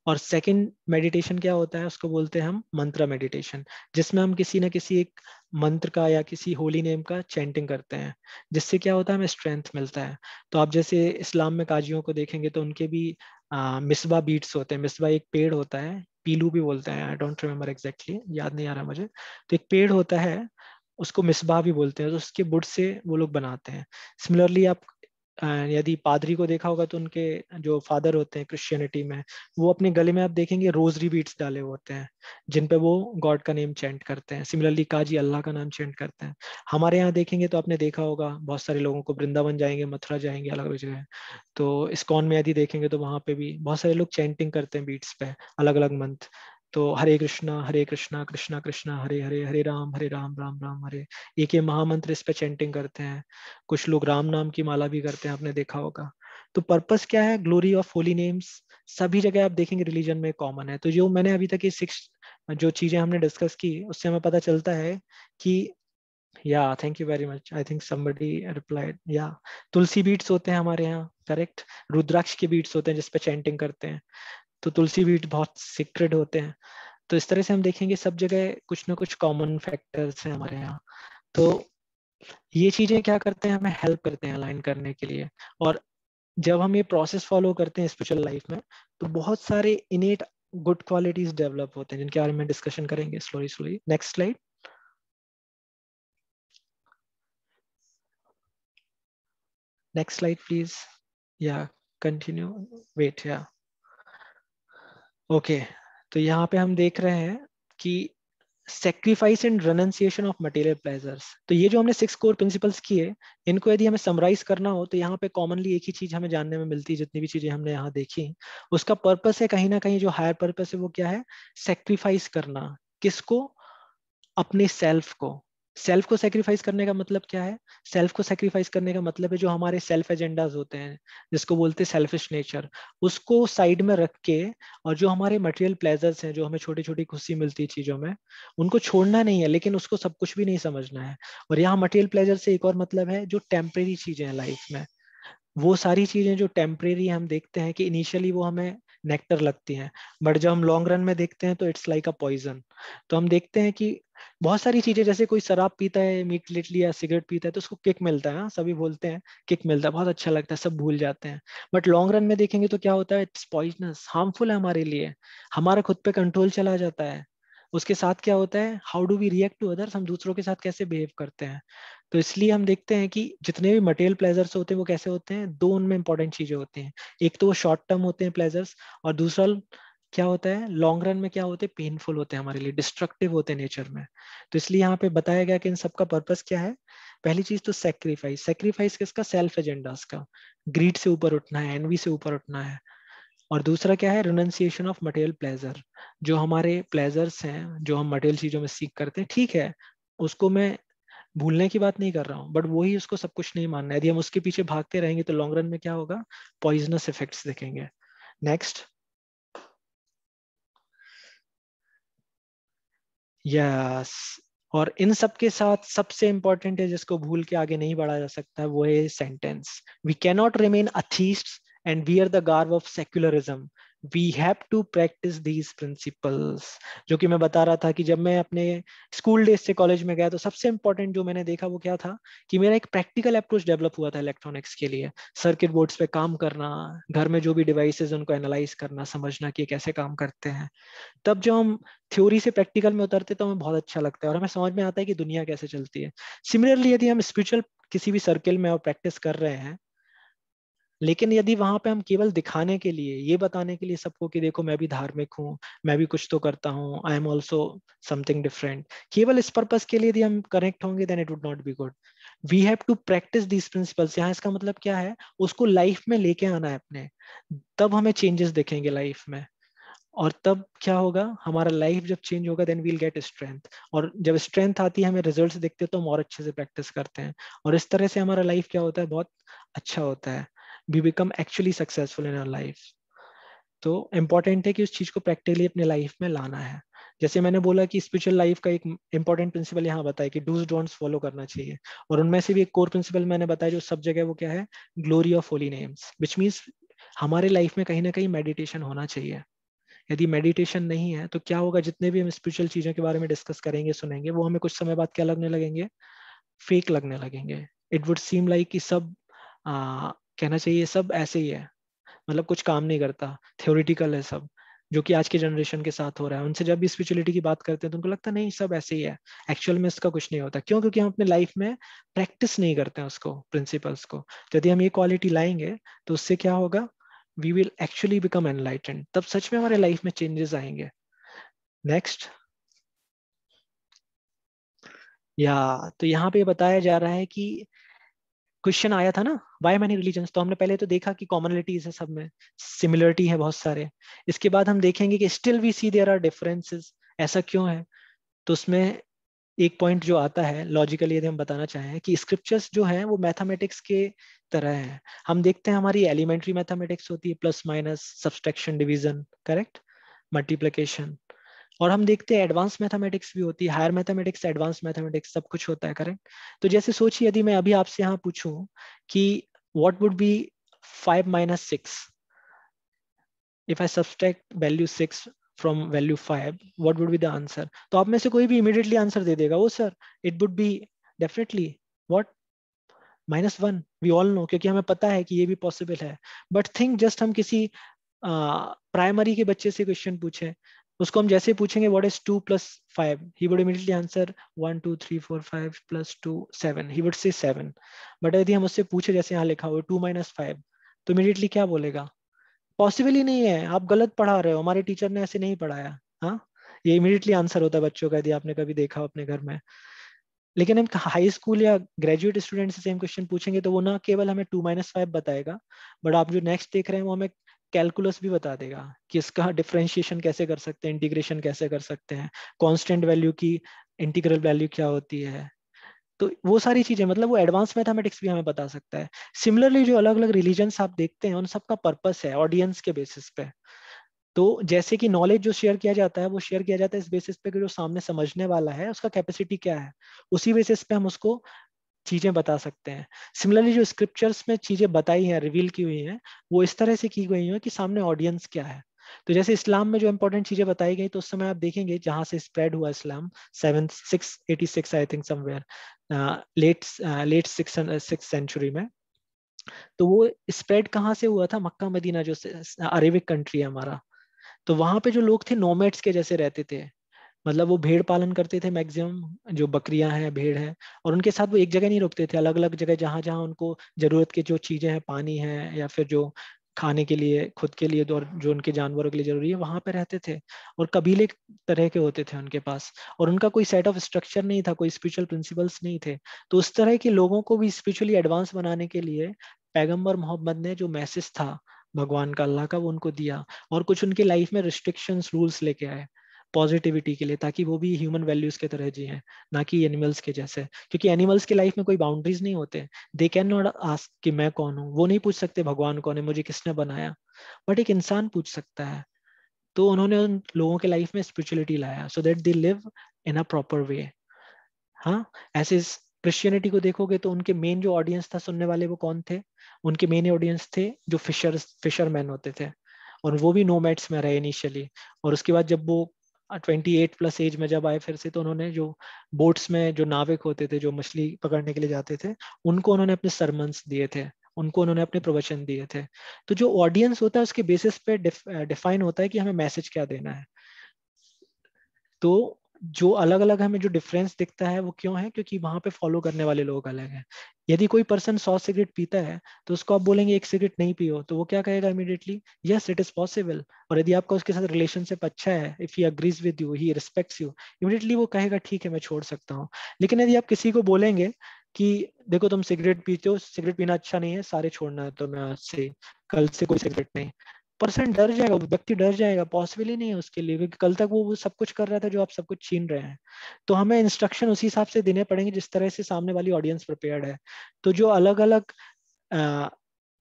और सेकंड मेडिटेशन क्या होता है, उसको बोलते हैं हम मंत्र मेडिटेशन, जिसमें हम किसी न किसी एक मंत्र का या किसी होली नेम का चैंटिंग करते हैं, जिससे क्या होता है, हमें स्ट्रेंथ मिलता है। तो आप जैसे इस्लाम में काजियों को देखेंगे तो उनके भी मिसबा बीट्स होते हैं। मिसबा एक पेड़ होता है, पीलू भी बोलते हैं, आई डोंट रिमेम्बर एग्जैक्टली, याद नहीं आ रहा मुझे। तो एक पेड़ होता है, उसको मिसबा भी बोलते हैं, तो उसके वुड से वो लोग बनाते हैं। सिमिलरली आप यदि पादरी को देखा होगा तो उनके जो फादर होते हैं क्रिश्चियनिटी में, वो अपने गले में आप देखेंगे रोजरी बीट्स डाले हुए होते हैं, जिन पे वो गॉड का नेम चैंट करते हैं। सिमिलरली काजी अल्लाह का नाम चैंट करते हैं। हमारे यहाँ देखेंगे तो आपने देखा होगा बहुत सारे लोगों को, वृंदावन जाएंगे, मथुरा जाएंगे, अलग अलग जगह, तो इस्कॉन में यदि देखेंगे तो वहां पे भी बहुत सारे लोग चैंटिंग करते हैं बीट्स पे, अलग अलग मंत्र। तो हरे कृष्णा कृष्णा कृष्णा हरे हरे, हरे राम राम राम हरे, एक ये महामंत्र इस पे चैंटिंग करते हैं। कुछ लोग राम नाम की माला भी करते हैं, आपने देखा होगा। तो पर्पस क्या है, ग्लोरी ऑफ होली नेम्स, सभी जगह आप देखेंगे रिलीजन में कॉमन है। तो जो मैंने अभी तक ये 6 जो चीजें हमने डिस्कस की उससे हमें पता चलता है कि, या thank you very much, I think somebody replied, या तुलसी बीट्स होते हैं हमारे यहाँ, करेक्ट। रुद्राक्ष के बीट्स होते हैं जिसपे चैंटिंग करते हैं। तो तुलसी बीट बहुत सीक्रेट होते हैं। तो इस तरह से हम देखेंगे सब जगह कुछ ना कुछ कॉमन फैक्टर्स हैं हमारे यहाँ। तो ये चीजें क्या करते हैं, हमें हेल्प करते हैं अलाइन करने के लिए। और जब हम ये प्रोसेस फॉलो करते हैं स्पिरिचुअल लाइफ में, तो बहुत सारे इनेट गुड क्वालिटीज डेवलप होते हैं, जिनके बारे में डिस्कशन करेंगे slowly slowly. Next slide, next slide please, yeah continue, wait, yeah okay. तो यहाँ पे हम देख रहे हैं कि sacrifice and renunciation of material pleasures. तो ये जो हमने 6 कोर प्रिंसिपल्स किए, इनको यदि हमें समराइज करना हो तो यहाँ पे कॉमनली एक ही चीज हमें जानने में मिलती है, जितनी भी चीजें हमने यहाँ देखी, उसका पर्पस है कहीं ना कहीं, जो हायर पर्पस है वो क्या है, सेक्रीफाइस करना। किसको? अपने सेल्फ को। सेल्फ को सेक्रीफाइस करने का मतलब क्या है? सेल्फ को सेक्रीफाइस करने का मतलब है जो हमारे सेल्फ एजेंडाज होते हैं, जिसको बोलते हैं सेल्फिश नेचर, उसको साइड में रख के, और जो हमारे मटेरियल प्लेजर्स हैं, जो हमें छोटी छोटी खुशी मिलती है चीजों में, उनको छोड़ना नहीं है, लेकिन उसको सब कुछ भी नहीं समझना है। और यहाँ मटेरियल प्लेजर से एक और मतलब है जो टेम्परेरी चीजें हैं लाइफ में, वो सारी चीजें जो टेम्परेरी हम देखते हैं कि इनिशियली वो हमें नेक्टर लगती हैं, बट जब हम लॉन्ग रन में देखते हैं तो इट्स लाइक अ पॉइजन। तो हम देखते हैं कि बहुत सारी चीजें, जैसे कोई शराब पीता है इमीडिएटली या सिगरेट पीता है तो उसको किक मिलता है, हाँ सभी बोलते हैं किक मिलता है, बहुत अच्छा लगता है, सब भूल जाते हैं। बट लॉन्ग रन में देखेंगे तो क्या होता है, इट्स पॉइजनस, हार्मफुल है हमारे लिए, हमारा खुद पे कंट्रोल चला जाता है। उसके साथ क्या होता है, how do we react to others, हम दूसरों के साथ कैसे बिहेव करते हैं। तो इसलिए हम देखते हैं कि जितने भी मटेरियल प्लेजर्स होते हैं वो कैसे होते हैं, दो उनमें इंपॉर्टेंट चीजें होती हैं। एक तो वो शॉर्ट टर्म होते हैं प्लेजर्स, और दूसरा क्या होता है लॉन्ग रन में, क्या होते हैं पेनफुल होते हैं हमारे लिए, डिस्ट्रक्टिव होते हैं नेचर में। तो इसलिए यहाँ पे बताया गया कि इन सबका पर्पस क्या है। पहली चीज तो सेक्रीफाइस, सेक्रीफाइस किसका, सेल्फ एजेंडास का, ग्रीड से ऊपर उठना है, एनवी से ऊपर उठना है। और दूसरा क्या है, रिनंसिएशन ऑफ मटेरियल प्लेजर, जो हमारे प्लेजर्स हैं जो हम मटेरियल चीजों में सीख करते हैं, ठीक है उसको मैं भूलने की बात नहीं कर रहा हूँ, बट वही उसको सब कुछ नहीं मानना है। यदि हम उसके पीछे भागते रहेंगे तो लॉन्ग रन में क्या होगा, पॉइजनस इफेक्ट्स देखेंगे। Next, yes. और इन सब के साथ सबसे इंपॉर्टेंट है जिसको भूल के आगे नहीं बढ़ा जा सकता, वो है sentence, we cannot remain atheists and wear the garb of secularism, we have to practice these principles. जो कि मैं बता रहा था कि जब मैं अपने स्कूल डेज से कॉलेज में गया तो सबसे इंपॉर्टेंट जो मैंने देखा वो क्या था, कि मेरा एक प्रैक्टिकल अप्रोच डेवलप हुआ था इलेक्ट्रॉनिक्स के लिए। सर्किट बोर्ड्स पे काम करना, घर में जो भी डिवाइसेस उनको एनालाइज करना, समझना कि ये कैसे काम करते हैं। तब जब हम थ्योरी से प्रैक्टिकल में उतरते तो हमें बहुत अच्छा लगता है और हमें समझ में आता है कि दुनिया कैसे चलती है। सिमिलरली यदि हम स्पिरिचुअल किसी भी सर्कल में और प्रैक्टिस कर रहे हैं, लेकिन यदि वहां पे हम केवल दिखाने के लिए, ये बताने के लिए सबको कि देखो मैं भी धार्मिक हूँ, मैं भी कुछ तो करता हूँ, I am also something different, केवल इस पर्पस के लिए यदि हम कनेक्ट होंगे, then it would not be good. We have to practice these principles. यहाँ इसका मतलब क्या है, उसको लाइफ में लेके आना है अपने, तब हमें चेंजेस दिखेंगे लाइफ में। और तब क्या होगा, हमारा लाइफ जब चेंज होगा देन वील गेट स्ट्रेंथ, और जब स्ट्रेंथ आती है, हमें रिजल्ट्स दिखते हैं तो हम और अच्छे से प्रैक्टिस करते हैं, और इस तरह से हमारा लाइफ क्या होता है, बहुत अच्छा होता है। We become actually successful in our life. तो इम्पॉर्टेंट है कि उस चीज को प्रैक्टिकली अपने लाइफ में लाना है। जैसे मैंने बोला कि स्पिरिचुअल लाइफ का एक इंपॉर्टेंट प्रिंसिपल यहाँ बताया कि डूज डोंट्स फॉलो करना चाहिए, और उनमें से भी एक कोर प्रिंसिपल मैंने बताया जो सब जगह, वो क्या है, glory of Holi names, which means हमारे लाइफ में कहीं ना कहीं मेडिटेशन होना चाहिए। यदि मेडिटेशन नहीं है तो क्या होगा, जितने भी हम स्पिरिचुअल चीजों के बारे में डिस्कस करेंगे सुनेंगे, वो हमें कुछ समय बाद क्या लगने लगेंगे, फेक लगने लगेंगे। इट वुड सीम लाइक कि सब कहना चाहिए सब ऐसे ही है, मतलब कुछ काम नहीं करता, थ्योरिटिकल है सब, जो कि आज के जनरेशन के साथ हो रहा है। उनसे जब भी स्पिरिचुअलिटी की बात करते हैं तो उनको लगता है नहीं सब ऐसे ही है, एक्चुअल में इसका कुछ नहीं होता। क्यों? क्योंकि हम अपने लाइफ में प्रैक्टिस नहीं करते हैं उसको, प्रिंसिपल्स को। तो यदि हम ये क्वालिटी लाएंगे तो उससे क्या होगा, we will actually become enlightened, तब सच में हमारे लाइफ में चेंजेस आएंगे। नेक्स्ट, या तो यहाँ पे बताया जा रहा है कि क्वेश्चन आया था ना, वाई मैनी रिलीजन्स, तो हमने पहले तो देखा कि कॉमनलिटीज है सब में, सिमिलरिटी है बहुत सारे। इसके बाद हम देखेंगे कि still we see there are differences, ऐसा क्यों है। तो उसमें एक पॉइंट जो आता है लॉजिकली, यदि हम बताना चाहें कि स्क्रिप्चर्स जो हैं वो मैथमेटिक्स के तरह हैं। हम देखते हैं हमारी एलिमेंट्री मैथमेटिक्स होती है, plus minus, subtraction, division, correct, multiplication. और हम देखते हैं एडवांस मैथमेटिक्स भी होती है, हायर मैथमेटिक्स, एडवांस मैथमेटिक्स, सब कुछ होता है, करेक्ट। तो जैसे सोचिए यदि मैं अभी आपसे यहाँ पूछूं कि what would be 5 - 6, if I subtract value 6 from value 5, what would be the answer? तो आप में से कोई भी immediately आंसर दे देगा, वो sir it would be definitely what, -1, we all know, क्योंकि हमें पता है कि ये भी पॉसिबल है। बट थिंक जस्ट हम किसी प्राइमरी के बच्चे से क्वेश्चन पूछें, उसको हम जैसे पूछेंगे what is 2 + 5, he would immediately answer 1 2 3 4 5 + 2 7, he would say 7। But यदि हम उससे पूछे जैसे यहाँ लिखा हुआ 2 - 5, तो इमीडिएटली क्या बोलेगा, पॉसिबल ही नहीं है, आप गलत पढ़ा रहे हो, हमारे टीचर ने ऐसे नहीं पढ़ाया। हाँ, ये इमीडिएटली आंसर होता है बच्चों का, यदि आपने कभी देखा हो अपने घर में। लेकिन हम हाई स्कूल या ग्रेजुएट स्टूडेंट से सेम क्वेश्चन पूछेंगे तो वो ना केवल हमें 2 - 5 बताएगा, बट आप जो नेक्स्ट देख रहे हैं वो हमें कैलकुलस भी बता देगा कि इसका डिफरेंशिएशन कैसे कर सकते हैं, इंटीग्रेशन कैसे कर सकते हैं, कांस्टेंट वैल्यू की इंटीग्रल वैल्यू क्या होती है। तो वो सारी चीजें, मतलब वो एडवांस मैथमेटिक्स भी हमें बता सकता है। सिमिलरली जो अलग अलग रिलीजन्स आप देखते हैं उन सबका पर्पस है ऑडियंस के बेसिस पे। तो जैसे कि नॉलेज जो शेयर किया जाता है वो शेयर किया जाता है इस बेसिस पे कि जो सामने समझने वाला है उसका कैपेसिटी क्या है, उसी बेसिस पे हम उसको चीजें बता सकते हैं। सिमिलरली जो स्क्रिप्चर्स में चीजें बताई हैं, रिवील की हुई हैं, वो इस तरह से की गई हैं कि सामने ऑडियंस क्या है। तो जैसे इस्लाम में जो इंपॉर्टेंट चीजें बताई गई, तो उस समय आप देखेंगे जहां से स्प्रेड हुआ Islam, 786 I think somewhere, late late six century में। तो वो स्प्रेड कहाँ से हुआ था? मक्का मदीना जो अरेबिक कंट्री है हमारा। तो वहां पे जो लोग थे नोमैड्स के जैसे रहते थे, मतलब वो भेड़ पालन करते थे मैक्सिमम, जो बकरियां हैं, भेड़ है, और उनके साथ वो एक जगह नहीं रुकते थे, अलग अलग जगह जहां जहां उनको जरूरत की जो चीजें हैं, पानी है या फिर जो खाने के लिए, खुद के लिए, और जो उनके जानवरों के लिए जरूरी है, वहां पे रहते थे। और कबीले तरह के होते थे उनके पास, और उनका कोई सेट ऑफ स्ट्रक्चर नहीं था, कोई स्पिरिचुअल प्रिंसिपल्स नहीं थे। तो उस तरह के लोगों को भी स्पिरिचुअली एडवांस बनाने के लिए पैगंबर मोहम्मद ने जो मैसेज था भगवान का, अल्लाह का, वो उनको दिया। और कुछ उनकी लाइफ में रिस्ट्रिक्शंस, रूल्स लेके आए पॉजिटिविटी के लिए, ताकि वो भी ह्यूमन वैल्यूज के तरह जिए, ना कि एनिमल्स के जैसे। क्योंकि एनिमल्स की लाइफ में कोई बाउंड्रीज नहीं होते, दे कैन नॉट आस्क कि मैं कौन हूँ, वो नहीं पूछ सकते भगवान कौन है, मुझे किसने बनाया, बट एक इंसान पूछ सकता है। तो उन्होंने उन लोगों के लाइफ में स्पिरिचुअलिटी लाया, so that they live in a proper way. हाँ, ऐसे क्रिश्चियनिटी को देखोगे तो उनके मेन जो ऑडियंस था सुनने वाले, वो कौन थे? उनके मेन ऑडियंस थे जो फिशरमैन होते थे, और वो भी नोमैड्स में रहे इनिशियली। और उसके बाद जब वो 28+ एज में जब आए फिर से, तो उन्होंने जो बोट्स में जो नाविक होते थे, जो मछली पकड़ने के लिए जाते थे, उनको उन्होंने अपने सरमन्स दिए थे, उनको उन्होंने अपने प्रवचन दिए थे। तो जो ऑडियंस होता है उसके बेसिस पे डिफाइन होता है कि हमें मैसेज क्या देना है। तो जो अलग अलग हमें जो डिफरेंस दिखता है वो क्यों है? क्योंकि वहां पे फॉलो करने वाले लोग अलग हैं। यदि कोई पर्सन 100 सिगरेट पीता है, तो उसको आप बोलेंगे एक सिगरेट नहीं पियो, तो वो क्या कहेगा immediately? Yes, it is possible. और यदि आपका उसके साथ रिलेशनशिप अच्छा है, if he agrees with you, he respects you, immediately वो कहेगा ठीक है, मैं छोड़ सकता हूँ। लेकिन यदि आप किसी को बोलेंगे कि देखो तुम सिगरेट पीते हो, सिगरेट पीना अच्छा नहीं है, सारे छोड़ना है, तो मैं आज से, कल से कोई सिगरेट नहीं, पर्सन डर जाएगा, वो व्यक्ति डर जाएगा, पॉसिबल ही नहीं है उसके लिए, क्योंकि कल तक वो सब कुछ कर रहा था जो आप सब कुछ छीन रहे हैं। तो हमें इंस्ट्रक्शन उसी हिसाब से देने पड़ेंगे जिस तरह से सामने वाली ऑडियंस प्रिपेयर्ड है। तो जो अलग अलग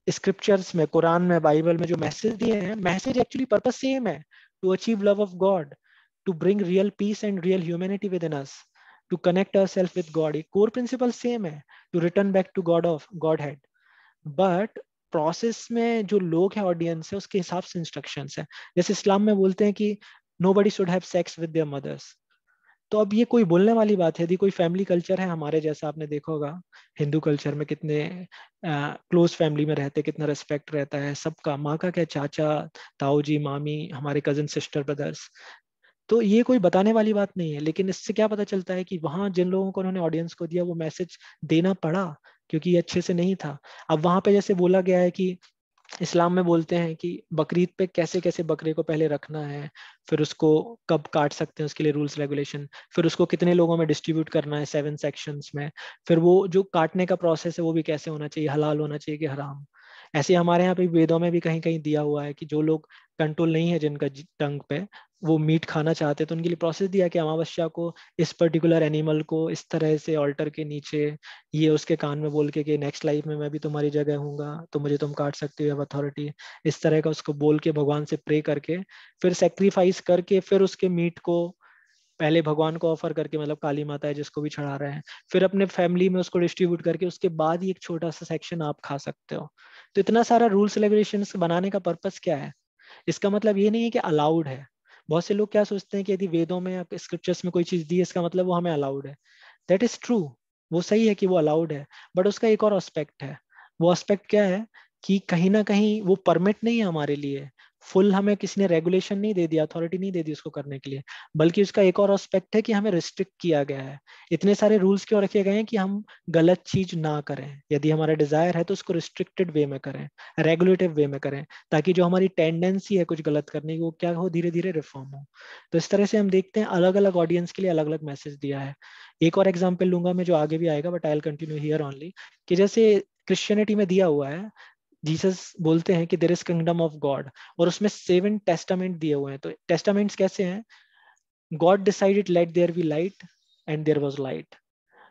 स्क्रिप्चर्स में, कुरान में, बाइबल में जो मैसेज दिए हैं, मैसेज एक्चुअली पर्पस सेम है, to achieve love of God, to bring real peace and real humanity with in us, to connect ourself with God. ये कोर प्रिंसिपल सेम है, to return back to God of Godhead. But process में जो लोग हैं, ऑडियंस है, उसके हिसाब से इंस्ट्रक्शंस है। जैसे इस्लाम में बोलते हैं कि nobody should have sex with their mothers. तो अब ये कोई बोलने वाली बात है? यदि कोई फैमिली कल्चर है हमारे जैसा, आपने देखा होगा हिंदू कल्चर में कितने क्लोज फैमिली में रहते, कितना रिस्पेक्ट रहता है सबका, माँ का क्या, चाचा, ताऊ जी, मामी, हमारे कजिन, सिस्टर, ब्रदर्स। तो ये कोई बताने वाली बात नहीं है। लेकिन इससे क्या पता चलता है कि वहां जिन लोगों को उन्होंने ऑडियंस को दिया, वो मैसेज देना पड़ा, क्योंकि ये अच्छे से नहीं था। अब वहां पे जैसे बोला गया है कि इस्लाम में बोलते हैं कि बकरीद पे कैसे कैसे बकरे को पहले रखना है, फिर उसको कब काट सकते हैं, उसके लिए रूल्स रेगुलेशन, फिर उसको कितने लोगों में डिस्ट्रीब्यूट करना है 7 सेक्शंस में, फिर वो जो काटने का प्रोसेस है वो भी कैसे होना चाहिए, हलाल होना चाहिए कि हराम। ऐसे हमारे यहाँ पे वेदों में भी कहीं कहीं दिया हुआ है कि जो लोग कंट्रोल नहीं है जिनका टंग पे, वो मीट खाना चाहते हैं, तो उनके लिए प्रोसेस दिया कि अमावस्या को इस पर्टिकुलर एनिमल को इस तरह से ऑल्टर के नीचे, ये उसके कान में बोल के कि नेक्स्ट लाइफ में मैं भी तुम्हारी जगह हूंगा, तो मुझे तुम काट सकते हो, अथॉरिटी, इस तरह का उसको बोल के भगवान से प्रे करके, फिर सेक्रीफाइस करके, फिर उसके मीट को पहले भगवान को ऑफर करके, मतलब काली माता है जिसको भी चढ़ा रहे हैं, फिर अपने फैमिली में उसको डिस्ट्रीब्यूट करके, उसके बाद ही एक छोटा सा सेक्शन आप खा सकते हो। तो इतना सारा रूल्स रेगुलेशंस बनाने का पर्पस क्या है? इसका मतलब ये नहीं है कि अलाउड है। बहुत से लोग क्या सोचते हैं कि यदि वेदों में या स्क्रिप्चर्स में कोई चीज दी है, इसका मतलब वो हमें अलाउड है। दैट इज ट्रू, वो सही है कि वो अलाउड है, बट उसका एक और एस्पेक्ट है। वो एस्पेक्ट क्या है? कि कहीं ना कहीं वो परमिट नहीं है हमारे लिए, फुल हमें किसी ने रेगुलेशन नहीं दे दिया, अथॉरिटी नहीं दे दी उसको करने के लिए, बल्कि उसका एक और एस्पेक्ट है कि हमें रिस्ट्रिक्ट किया गया है। इतने सारे रूल्स क्यों रखे गए हैं? कि हम गलत चीज ना करें, यदि हमारा डिजायर है तो उसको रिस्ट्रिक्टेड वे में करें, रेगुलेटिव वे में करें, ताकि जो हमारी टेंडेंसी है कुछ गलत करने की, वो क्या हो, धीरे धीरे रिफॉर्म हो। तो इस तरह से हम देखते हैं अलग अलग ऑडियंस के लिए अलग अलग मैसेज दिया है। एक और एग्जाम्पल लूंगा मैं, जो आगे भी आएगा, but I will continue here only, कि जैसे क्रिश्चियनिटी में दिया हुआ है, जीसस बोलते हैं कि there is kingdom of God, और उसमें 7 टेस्टामेंट दिए हुए हैं। तो टेस्टामेंट्स कैसे हैं? God decided let there be light, and there was light.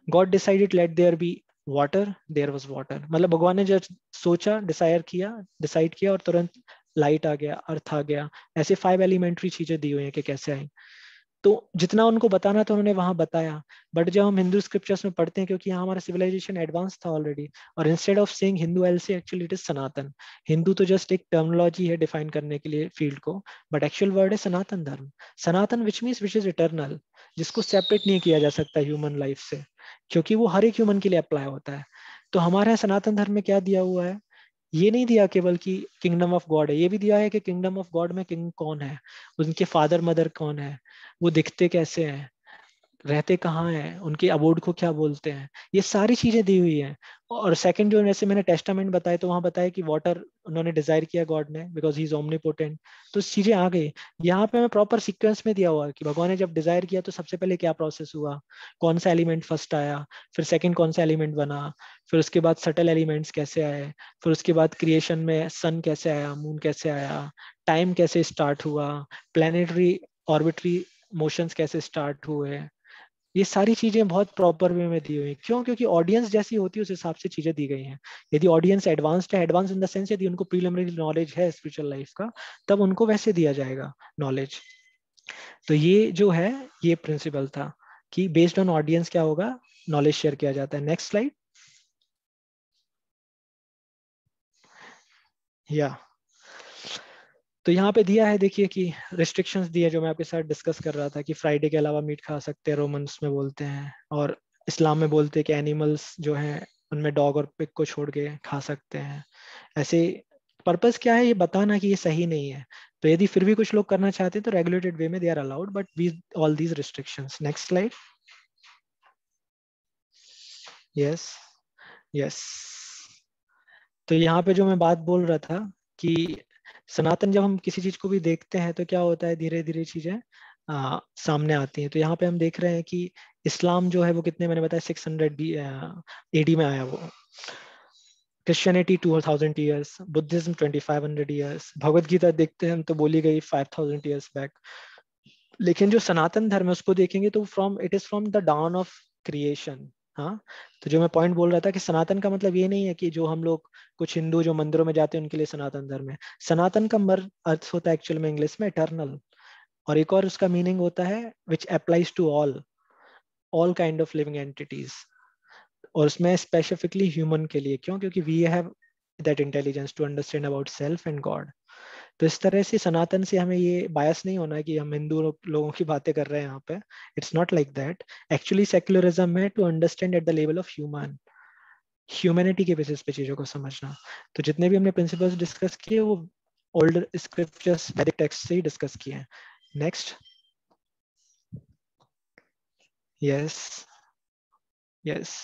God decided let there be water, there was water. मतलब भगवान ने जब सोचा, डिसाइड किया, और तुरंत लाइट आ गया, अर्थ आ गया। ऐसे 5 एलिमेंट्री चीजें दी हुई हैं कि कैसे आई। तो जितना उनको बताना था उन्होंने वहां बताया। बट जब हम हिंदू स्क्रिप्चर्स में पढ़ते हैं, क्योंकि यहाँ हमारा सिविलाइजेशन एडवांस था ऑलरेडी, और instead of saying Hindu L C actually it is Sanatan. Hindu तो जस्ट एक टर्मिनोलॉजी है डिफाइन करने के लिए फील्ड को, बट एक्चुअल वर्ड है Sanatan Dharma. Sanatan which means which is eternal, जिसको सेपरेट नहीं किया जा सकता ह्यूमन लाइफ से, क्योंकि वो हर एक ह्यूमन के लिए अप्लाई होता है। तो हमारे यहाँ सनातन धर्म में क्या दिया हुआ है, ये नहीं दिया केवल कि किंगडम ऑफ गॉड है, ये भी दिया है कि किंगडम ऑफ गॉड में किंग कौन है, उनके फादर मदर कौन है, वो दिखते कैसे हैं, रहते कहाँ हैं, उनके अबोर्ड को क्या बोलते हैं, ये सारी चीजें दी हुई हैं। और सेकंड जो जैसे मैंने टेस्टामेंट बताया, तो वहां बताया कि वाटर उन्होंने डिजायर किया गॉड ने, बिकॉज ही इज ओमनीपोटेंट। तो चीजें आ गई। यहाँ पे मैं प्रॉपर सीक्वेंस में दिया हुआ है कि भगवान ने जब डिजायर किया तो सबसे पहले क्या प्रोसेस हुआ, कौन सा एलिमेंट फर्स्ट आया, फिर सेकंड कौन सा एलिमेंट बना, फिर उसके बाद सटल एलिमेंट्स कैसे आए, फिर उसके बाद क्रिएशन में सन कैसे आया, मून कैसे आया, टाइम कैसे स्टार्ट हुआ, प्लानिटरी ऑर्बिटरी मोशंस कैसे स्टार्ट हुए। ये सारी चीजें बहुत प्रॉपर वे में दी हुई हैं। क्यों? क्योंकि ऑडियंस जैसी होती है उस हिसाब से चीजें दी गई हैं। यदि ऑडियंस एडवांस्ड है, एडवांस इन द सेंस यदि उनको प्रीलिमिनरी नॉलेज है स्पिरिचुअल लाइफ का, तब उनको वैसे दिया जाएगा नॉलेज। तो ये जो है, ये प्रिंसिपल था कि बेस्ड ऑन ऑडियंस क्या होगा, नॉलेज शेयर किया जाता है। Next slide. या तो यहाँ पे दिया है, देखिए कि रिस्ट्रिक्शंस दिए जो मैं आपके साथ डिस्कस कर रहा था, कि फ्राइडे के अलावा मीट खा सकते हैं, रोमन्स में बोलते हैं, और इस्लाम में बोलते हैं कि एनिमल्स जो हैं उनमें डॉग और पिग को छोड़ के खा सकते हैं। ऐसे पर्पस क्या है, ये बताना कि ये सही नहीं है। तो यदि फिर भी कुछ लोग करना चाहते हैं तो रेगुलेटेड वे में they are allowed, but we all these restrictions. Next slide. Yes, yes. तो यहाँ पे जो मैं बात बोल रहा था कि सनातन, जब हम किसी चीज को भी देखते हैं तो क्या होता है, धीरे धीरे चीजें सामने आती हैं। तो यहाँ पे हम देख रहे हैं कि इस्लाम जो है वो कितने, मैंने बताया 600 एडी में आया वो, Christianity 2000 years, Buddhism 2500 years, Bhagavad Gita देखते हैं हम तो बोली गई 5000 ईयर्स बैक। लेकिन जो सनातन धर्म है उसको देखेंगे तो from it is from the down of creation. हाँ, तो जो मैं पॉइंट बोल रहा था कि सनातन का मतलब ये नहीं है कि जो हम लोग कुछ हिंदू जो मंदिरों में जाते हैं उनके लिए सनातन धर्म है। सनातन का मर अर्थ होता है एक्चुअल में इंग्लिश में इटर्नल, और एक और उसका मीनिंग होता है which applies to all, all kind of living entities, और उसमें स्पेसिफिकली ह्यूमन के लिए। क्यों? क्योंकि we have that intelligence to understand about self and God. तो इस तरह से सनातन से हमें ये बायस नहीं होना है कि हम हिंदू लोगों की बातें कर रहे हैं यहाँ पे। It's not like that. Actually secularism है to understand at the level of humanity के बेसिस पे चीजों को समझना। तो जितने भी हमने प्रिंसिपल्स डिस्कस किए वो ओल्ड स्क्रिप्चर्स, वैदिक टेक्स्ट से ही डिस्कस किए हैं। नेक्स्ट। Yes, yes.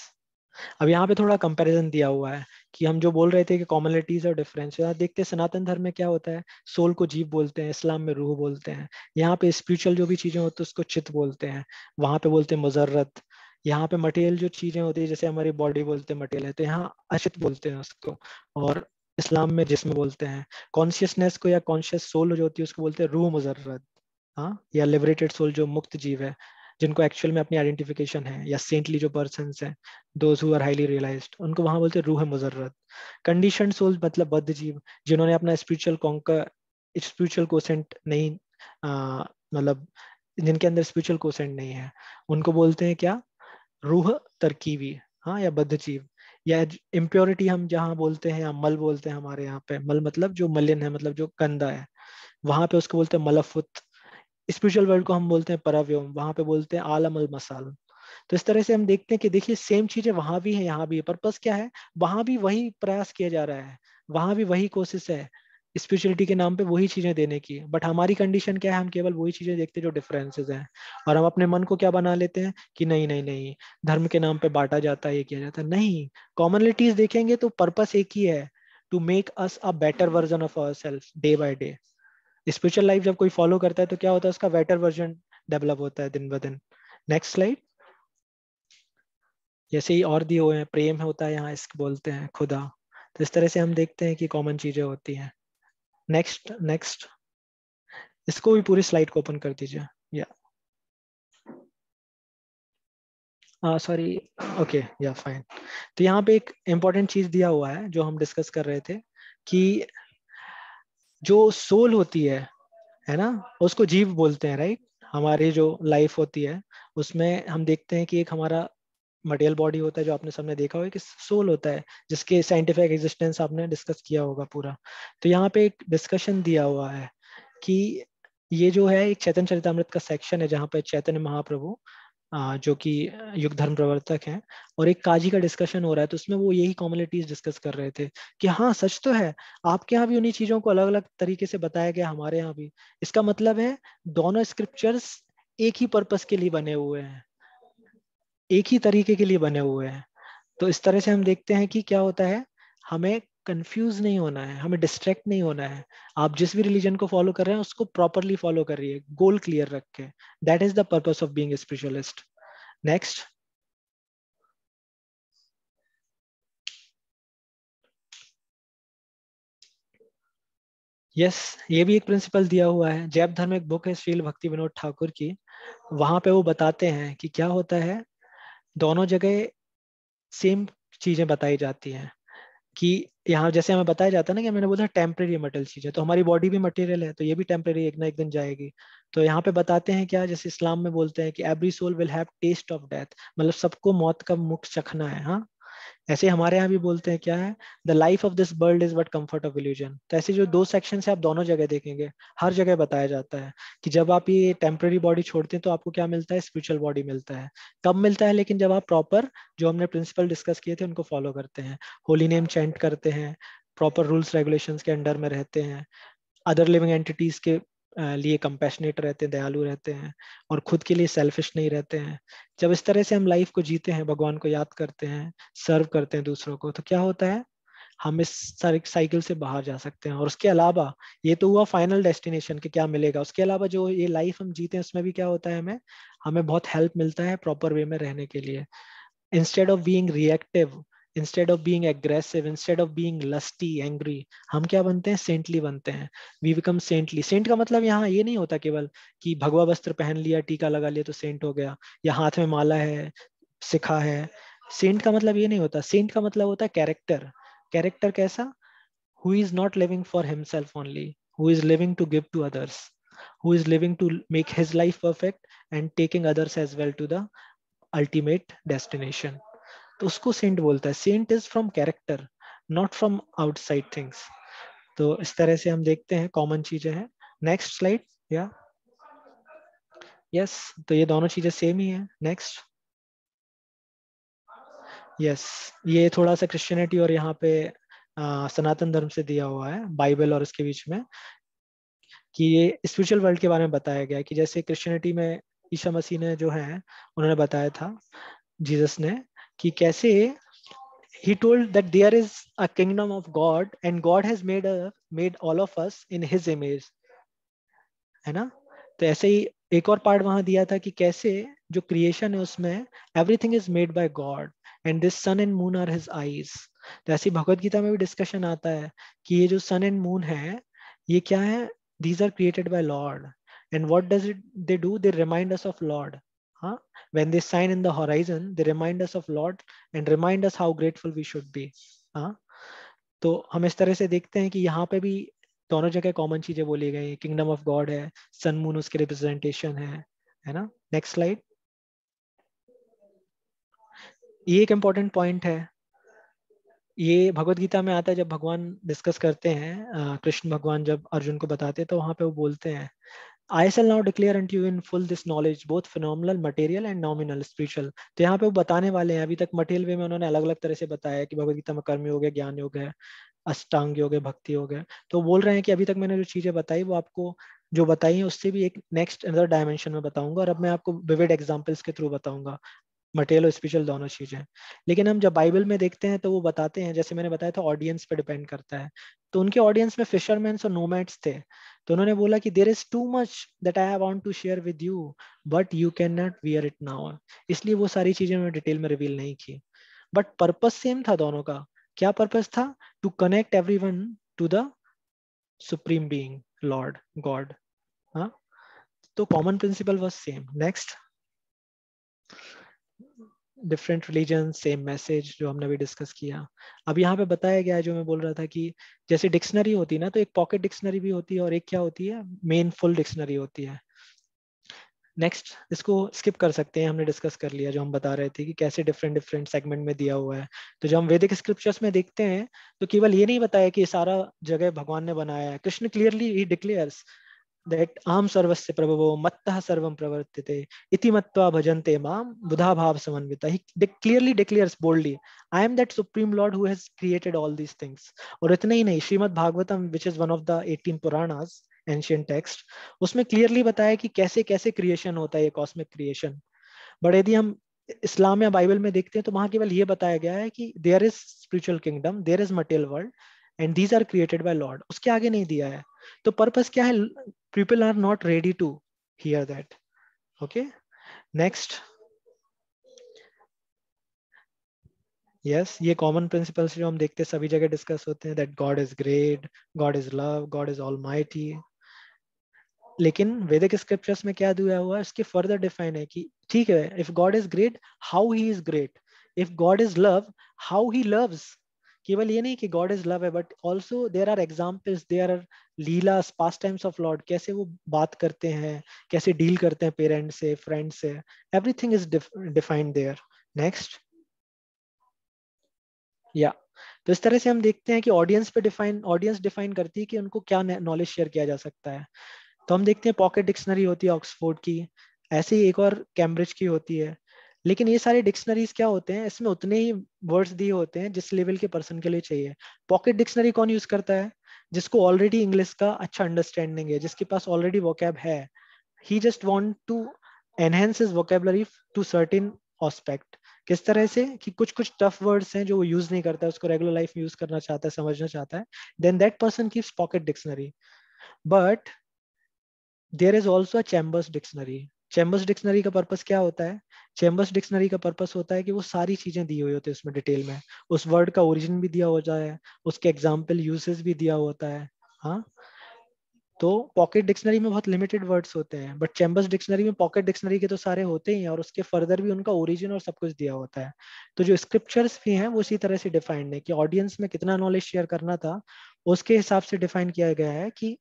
अब यहाँ पे थोड़ा कंपैरिजन दिया हुआ है कि हम जो बोल रहे थे कि कॉमनलिटीज और डिफरेंस, यहाँ देखते हैं सनातन धर्म में क्या होता है, सोल को जीव बोलते हैं, इस्लाम में रूह बोलते हैं, यहाँ पे स्पिरिचुअल जो भी चीजें होती है उसको चित बोलते हैं, वहां पे बोलते हैं मुजर्रत, यहाँ पे मटेरियल जो चीजें होती है जैसे हमारी बॉडी बोलते हैं मटेरियल है, तो यहाँ अचित बोलते हैं उसको। और इस्लाम में जिस्म बोलते हैं। कॉन्शियसनेस को या कॉन्शियस सोल जो होती है उसको बोलते हैं रूह मुजर्रत। हाँ, या लिबरेटेड सोल जो मुक्त जीव है, जिनको एक्चुअल में अपनी आइडेंटिफिकेशन है, या सेंटली जो पर्सन्स हैं, those who are highly realized, उनको वहां बोलते हैं रूह मुजर्रत। कंडीशन सोल मतलब बद्ध जीव, जिन्होंने अपना स्पिरिचुअल कोसेंट नहीं, मतलब जिनके अंदर स्पिरिचुअल कोसेंट नहीं है, उनको बोलते हैं क्या, रूह तरकीबी। हाँ, या बद्ध जीव। या इम्प्योरिटी हम जहाँ बोलते हैं, या मल बोलते हैं हमारे यहाँ पे, मल मतलब जो मलिन है, मतलब जो गंदा है, वहां पे उसको बोलते हैं मलफुत। स्पिरिचुअल वर्ल्ड को हम बोलते हैं परव्योम, वहां पे बोलते हैं आलम अल मसाल। तो इस तरह से हम देखते हैं कि देखिए सेम चीजें वहां भी है, यहाँ भी है। पर्पस क्या है, वहां भी वही प्रयास किया जा रहा है, वहां भी वही कोशिश है स्पिरिचुअलिटी के नाम पे वही चीजें देने की। बट हमारी कंडीशन क्या है, हम केवल वही चीजें देखते हैं जो डिफरेंसेस हैं, और हम अपने मन को क्या बना लेते हैं कि नहीं नहीं नहीं, धर्म के नाम पे बांटा जाता है, ये किया जाता है। नहीं, कॉमनलिटीज देखेंगे तो पर्पस एक ही है, to make us a better version of our self day by day. Spiritual life जब कोई फॉलो करता है तो क्या होता है, उसका बेटर वर्जन डेवलप होता है दिन ब दिन। Next slide. जैसे ही और दिए हुए हैं, प्रेम होता है यहाँ, इसको बोलते हैं खुदा। तो इस तरह से हम देखते हैं कि कॉमन चीजें होती हैं। Next, next. इसको भी पूरी स्लाइड को ओपन कर दीजिए। या सॉरी, ओके, या फाइन। तो यहाँ पे एक इम्पॉर्टेंट चीज दिया हुआ है जो हम डिस्कस कर रहे थे, कि जो सोल होती है ना, उसको जीव बोलते हैं, राइट। हमारी जो लाइफ होती है उसमें हम देखते हैं कि एक हमारा मटेरियल बॉडी होता है जो आपने सबने देखा होगा, कि सोल होता है जिसके साइंटिफिक एग्जिस्टेंस आपने डिस्कस किया होगा पूरा। तो यहाँ पे एक डिस्कशन दिया हुआ है कि ये जो है एक चैतन्य चरितमृत का सेक्शन है जहाँ पे चैतन्य महाप्रभु जो कि युग धर्म प्रवर्तक हैं, और एक काजी का डिस्कशन हो रहा है। तो उसमें वो यही कॉमोडिटीज डिस्कस कर रहे थे कि हाँ सच तो है, आपके यहाँ भी उन्हीं चीजों को अलग अलग तरीके से बताया गया, हमारे यहाँ भी। इसका मतलब है दोनों स्क्रिप्चर्स एक ही पर्पस के लिए बने हुए हैं, एक ही तरीके के लिए बने हुए हैं। तो इस तरह से हम देखते हैं कि क्या होता है, हमें कंफ्यूज नहीं होना है, हमें डिस्ट्रैक्ट नहीं होना है। आप जिस भी रिलीजन को फॉलो कर रहे हैं उसको प्रॉपरली फॉलो करिए, गोल क्लियर रख के। That is the purpose of being a spiritualist. Next. Yes, ये भी एक प्रिंसिपल दिया हुआ है। जैव धर्म एक बुक है श्रील भक्ति विनोद ठाकुर की। वहां पे वो बताते हैं कि क्या होता है, दोनों जगह सेम चीजें बताई जाती हैं। कि यहाँ जैसे हमें बताया जाता है ना, कि मैंने बोला टेम्परेरी मटेरियल चीज है, तो हमारी बॉडी भी मटेरियल है, तो ये भी टेम्परेरी एक ना एक दिन जाएगी। तो यहाँ पे बताते हैं क्या, जैसे इस्लाम में बोलते हैं कि every soul will have test of death, मतलब सबको मौत का मुख चखना है। हाँ, ऐसे हमारे यहाँ भी बोलते हैं क्या है, the life of this world is but comfort of illusion. तो ऐसे जो दो सेक्शन है आप दोनों जगह देखेंगे, हर जगह बताया जाता है कि जब आप ये टेम्पररी बॉडी छोड़ते हैं तो आपको क्या मिलता है, स्पिरिचुअल बॉडी मिलता है। कब मिलता है, लेकिन जब आप प्रॉपर जो हमने प्रिंसिपल डिस्कस किए थे उनको फॉलो करते हैं, होली नेम चैंट करते हैं, प्रॉपर रूल्स रेगुलेशंस के अंडर में रहते हैं, अदर लिविंग एंटिटीज के लिए कंपैशनेट रहते हैं, दयालु रहते हैं, और खुद के लिए सेल्फिश नहीं रहते हैं। जब इस तरह से हम लाइफ को जीते हैं, भगवान को याद करते हैं, सर्व करते हैं दूसरों को, तो क्या होता है, हम इस सारे साइकिल से बाहर जा सकते हैं। और उसके अलावा, ये तो हुआ फाइनल डेस्टिनेशन के क्या मिलेगा, उसके अलावा जो ये लाइफ हम जीते हैं उसमें भी क्या होता है, हमें हमें बहुत हेल्प मिलता है प्रॉपर वे में रहने के लिए। Instead of being reactive, instead of being aggressive, instead of being lusty angry, हम क्या बनते हैं, सेंटली बनते हैं। We become saintly. सेंट का मतलब यहाँ ये नहीं होता केवल कि भगवा वस्त्र पहन लिया, टीका लगा लिया तो सेंट हो गया, या हाथ में माला है, सिखा है। सेंट का मतलब ये नहीं होता। सेंट का मतलब होता है कैरेक्टर। कैरेक्टर कैसा, who is not living for himself only, who is living to give to others, who is living to make his life perfect and taking others as well to the ultimate destination। तो उसको सेंट बोलता है। Saint is from character, not from outside things. तो इस तरह से हम देखते हैं कॉमन चीजें हैं। Next slide. या यस, तो ये दोनों चीजें सेम ही है। नेक्स्ट। यस, ये थोड़ा सा क्रिश्चियनिटी और यहाँ पे सनातन धर्म से दिया हुआ है, बाइबल और इसके बीच में, कि ये स्पिरिचुअल वर्ल्ड के बारे में बताया गया है। कि जैसे क्रिश्चियनिटी में ईसा मसीह ने जो है उन्होंने बताया था, जीसस ने, कि कैसे he told that there is a kingdom of God and God has made all of us in his image, है ना। तो ऐसे ही एक और पार्ट वहां दिया था कि कैसे जो क्रिएशन है उसमें everything is made by God and this sun and moon are his eyes. तो ऐसे भगवत गीता में भी डिस्कशन आता है कि ये जो सन एंड मून है ये क्या है, these are created by Lord, and what does it they do, they remind us of Lord. हाँ, when they shine in the horizon they remind us of Lord and remind us how grateful we should be। हाँ, तो हम इस तरह से देखते हैं कि यहाँ पे भी दोनों जगह कॉमन चीजें बोली गई, किंगडम ऑफ गॉड है, सन मून उसके रिप्रेजेंटेशन है ना। Next slide. ये एक इम्पोर्टेंट पॉइंट है, ये भगवत गीता में आता है जब भगवान डिस्कस करते हैं, कृष्ण भगवान जब अर्जुन को बताते हैं तो वहां पे वो बोलते हैं, I shall now declare unto you in full this knowledge, both phenomenal, material and nominal, spiritual। तो यहाँ पे वो बताने वाले हैं। अभी तक मटेरियल वे में उन्होंने अलग अलग तरह से बताया है कि भगवत गीता में कर्म योग है, ज्ञान योग है, अष्टांग योग है, भक्ति योग है। तो बोल रहे हैं कि अभी तक मैंने जो चीजें बताई वो आपको जो बताई है उससे भी एक नेक्स्ट अदर डायमेंशन में बताऊंगा, और अब मैं आपको विविड एग्जांपल्स के थ्रू बताऊंगा, मटेरियल और स्पिरिचुअल दोनों चीजें। लेकिन हम जब बाइबल में देखते हैं तो वो बताते हैं, जैसे मैंने बताया था ऑडियंस पे डिपेंड करता है। तो उनके ऑडियंस में फिशरमैन और नोमैड्स थे, तो उन्होंने बोला कि there is too much that I want to share with you but you can not bear it now. इसलिए वो सारी चीजें मैं डिटेल में रिवील नहीं की, बट पर्पस सेम था दोनों का। क्या पर्पस था, to connect everyone to the supreme being Lord God. हाँ, तो common principle was same. Next. Different religion same message, जो हमने भी डिस्कस किया। अब यहाँ पे बताया गया है जो मैं बोल रहा था कि जैसे डिक्शनरी होती है ना, तो एक पॉकेट डिक्शनरी भी होती है और एक क्या होती है, मेन फुल डिक्शनरी होती है। नेक्स्ट इसको स्किप कर सकते हैं, हमने डिस्कस कर लिया जो हम बता रहे थे कि कैसे डिफरेंट डिफरेंट सेगमेंट में दिया हुआ है। तो जब हम वैदिक स्क्रिप्चर्स में देखते हैं तो केवल ये नहीं बताया कि सारा जगह भगवान ने बनाया है। Krishna clearly he declares that अहम सर्वस्य प्रभवो मत्तः सर्वं प्रवर्तते इति मत्वा भजन्ते माम बुधा भाव समन्विता। He clearly declares boldly, I am that supreme lord who has created all these things. और इतना ही नहीं, Shrimad Bhagavatam which is one of the 18 Puranas, ancient text, उसमें क्लियरली बताया कि कैसे कैसे क्रिएशन होता है, ये कॉस्मिक क्रिएशन। बट यदि हम इस्लाम या बाइबल में देखते हैं तो वहां केवल ये बताया गया है कि there is spiritual kingdom, there is material world and these are created by Lord, उसके आगे नहीं दिया है। तो पर्पस क्या है? People are not ready to hear that. Okay, next. Yes, ये कॉमन प्रिंसिपल्स जो हम देखते हैं सभी जगह डिस्कस होते हैं, that God is great, God is love, God is almighty. लेकिन वैदिक स्क्रिप्चर्स में क्या दिया हुआ है, इसके फर्दर डिफाइन है कि ठीक है, if God is great, how he is great. If God is love, how he loves. केवल ये नहीं कि गॉड इज लव है, but also there are examples, there are lilas, pastimes of Lord, कैसे वो बात करते हैं, कैसे डील करते हैं पेरेंट्स से, फ्रेंड्स से, everything is defined there. Next. या तो इस तरह से हम देखते हैं कि ऑडियंस डिफाइन करती है कि उनको क्या नॉलेज शेयर किया जा सकता है। तो हम देखते हैं पॉकेट डिक्शनरी होती है ऑक्सफोर्ड की, ऐसे ही एक और कैम्ब्रिज की होती है। लेकिन ये सारे डिक्शनरीज क्या होते हैं, इसमें उतने ही वर्ड्स दिए होते हैं जिस लेवल के पर्सन के लिए चाहिए। पॉकेट डिक्शनरी कौन यूज करता है? जिसको ऑलरेडी इंग्लिश का अच्छा अंडरस्टैंडिंग है, जिसके पास ऑलरेडी वोकैब है। He just want to enhance his vocabulary to certain aspect. किस तरह से कि कुछ कुछ टफ वर्ड्स हैं जो वो यूज नहीं करता है, उसको रेगुलर लाइफ में यूज करना चाहता है, समझना चाहता है, then that person keeps pocket dictionary. But there is also a Chambers dictionary. Chambers dictionary का पर्पस क्या होता है? चैम्बर्स डिक्शनरी का पर्पस होता है कि वो सारी चीजें दी हुई होती है उसमें डिटेल में, उस वर्ड का ओरिजिन भी दिया होता है, उसके एग्जाम्पल यूसेस भी दिया होता है। हाँ, तो पॉकेट डिक्शनरी में बहुत लिमिटेड वर्ड्स होते हैं, बट चैम्बर्स डिक्शनरी में पॉकेट डिक्शनरी के तो सारे होते ही हैं, और उसके फर्दर भी उनका ओरिजिन और सब कुछ दिया होता है। तो जो स्क्रिप्चर्स भी हैं वो इसी तरह से डिफाइंड है कि ऑडियंस में कितना नॉलेज शेयर करना था, उसके हिसाब से डिफाइन किया गया है कि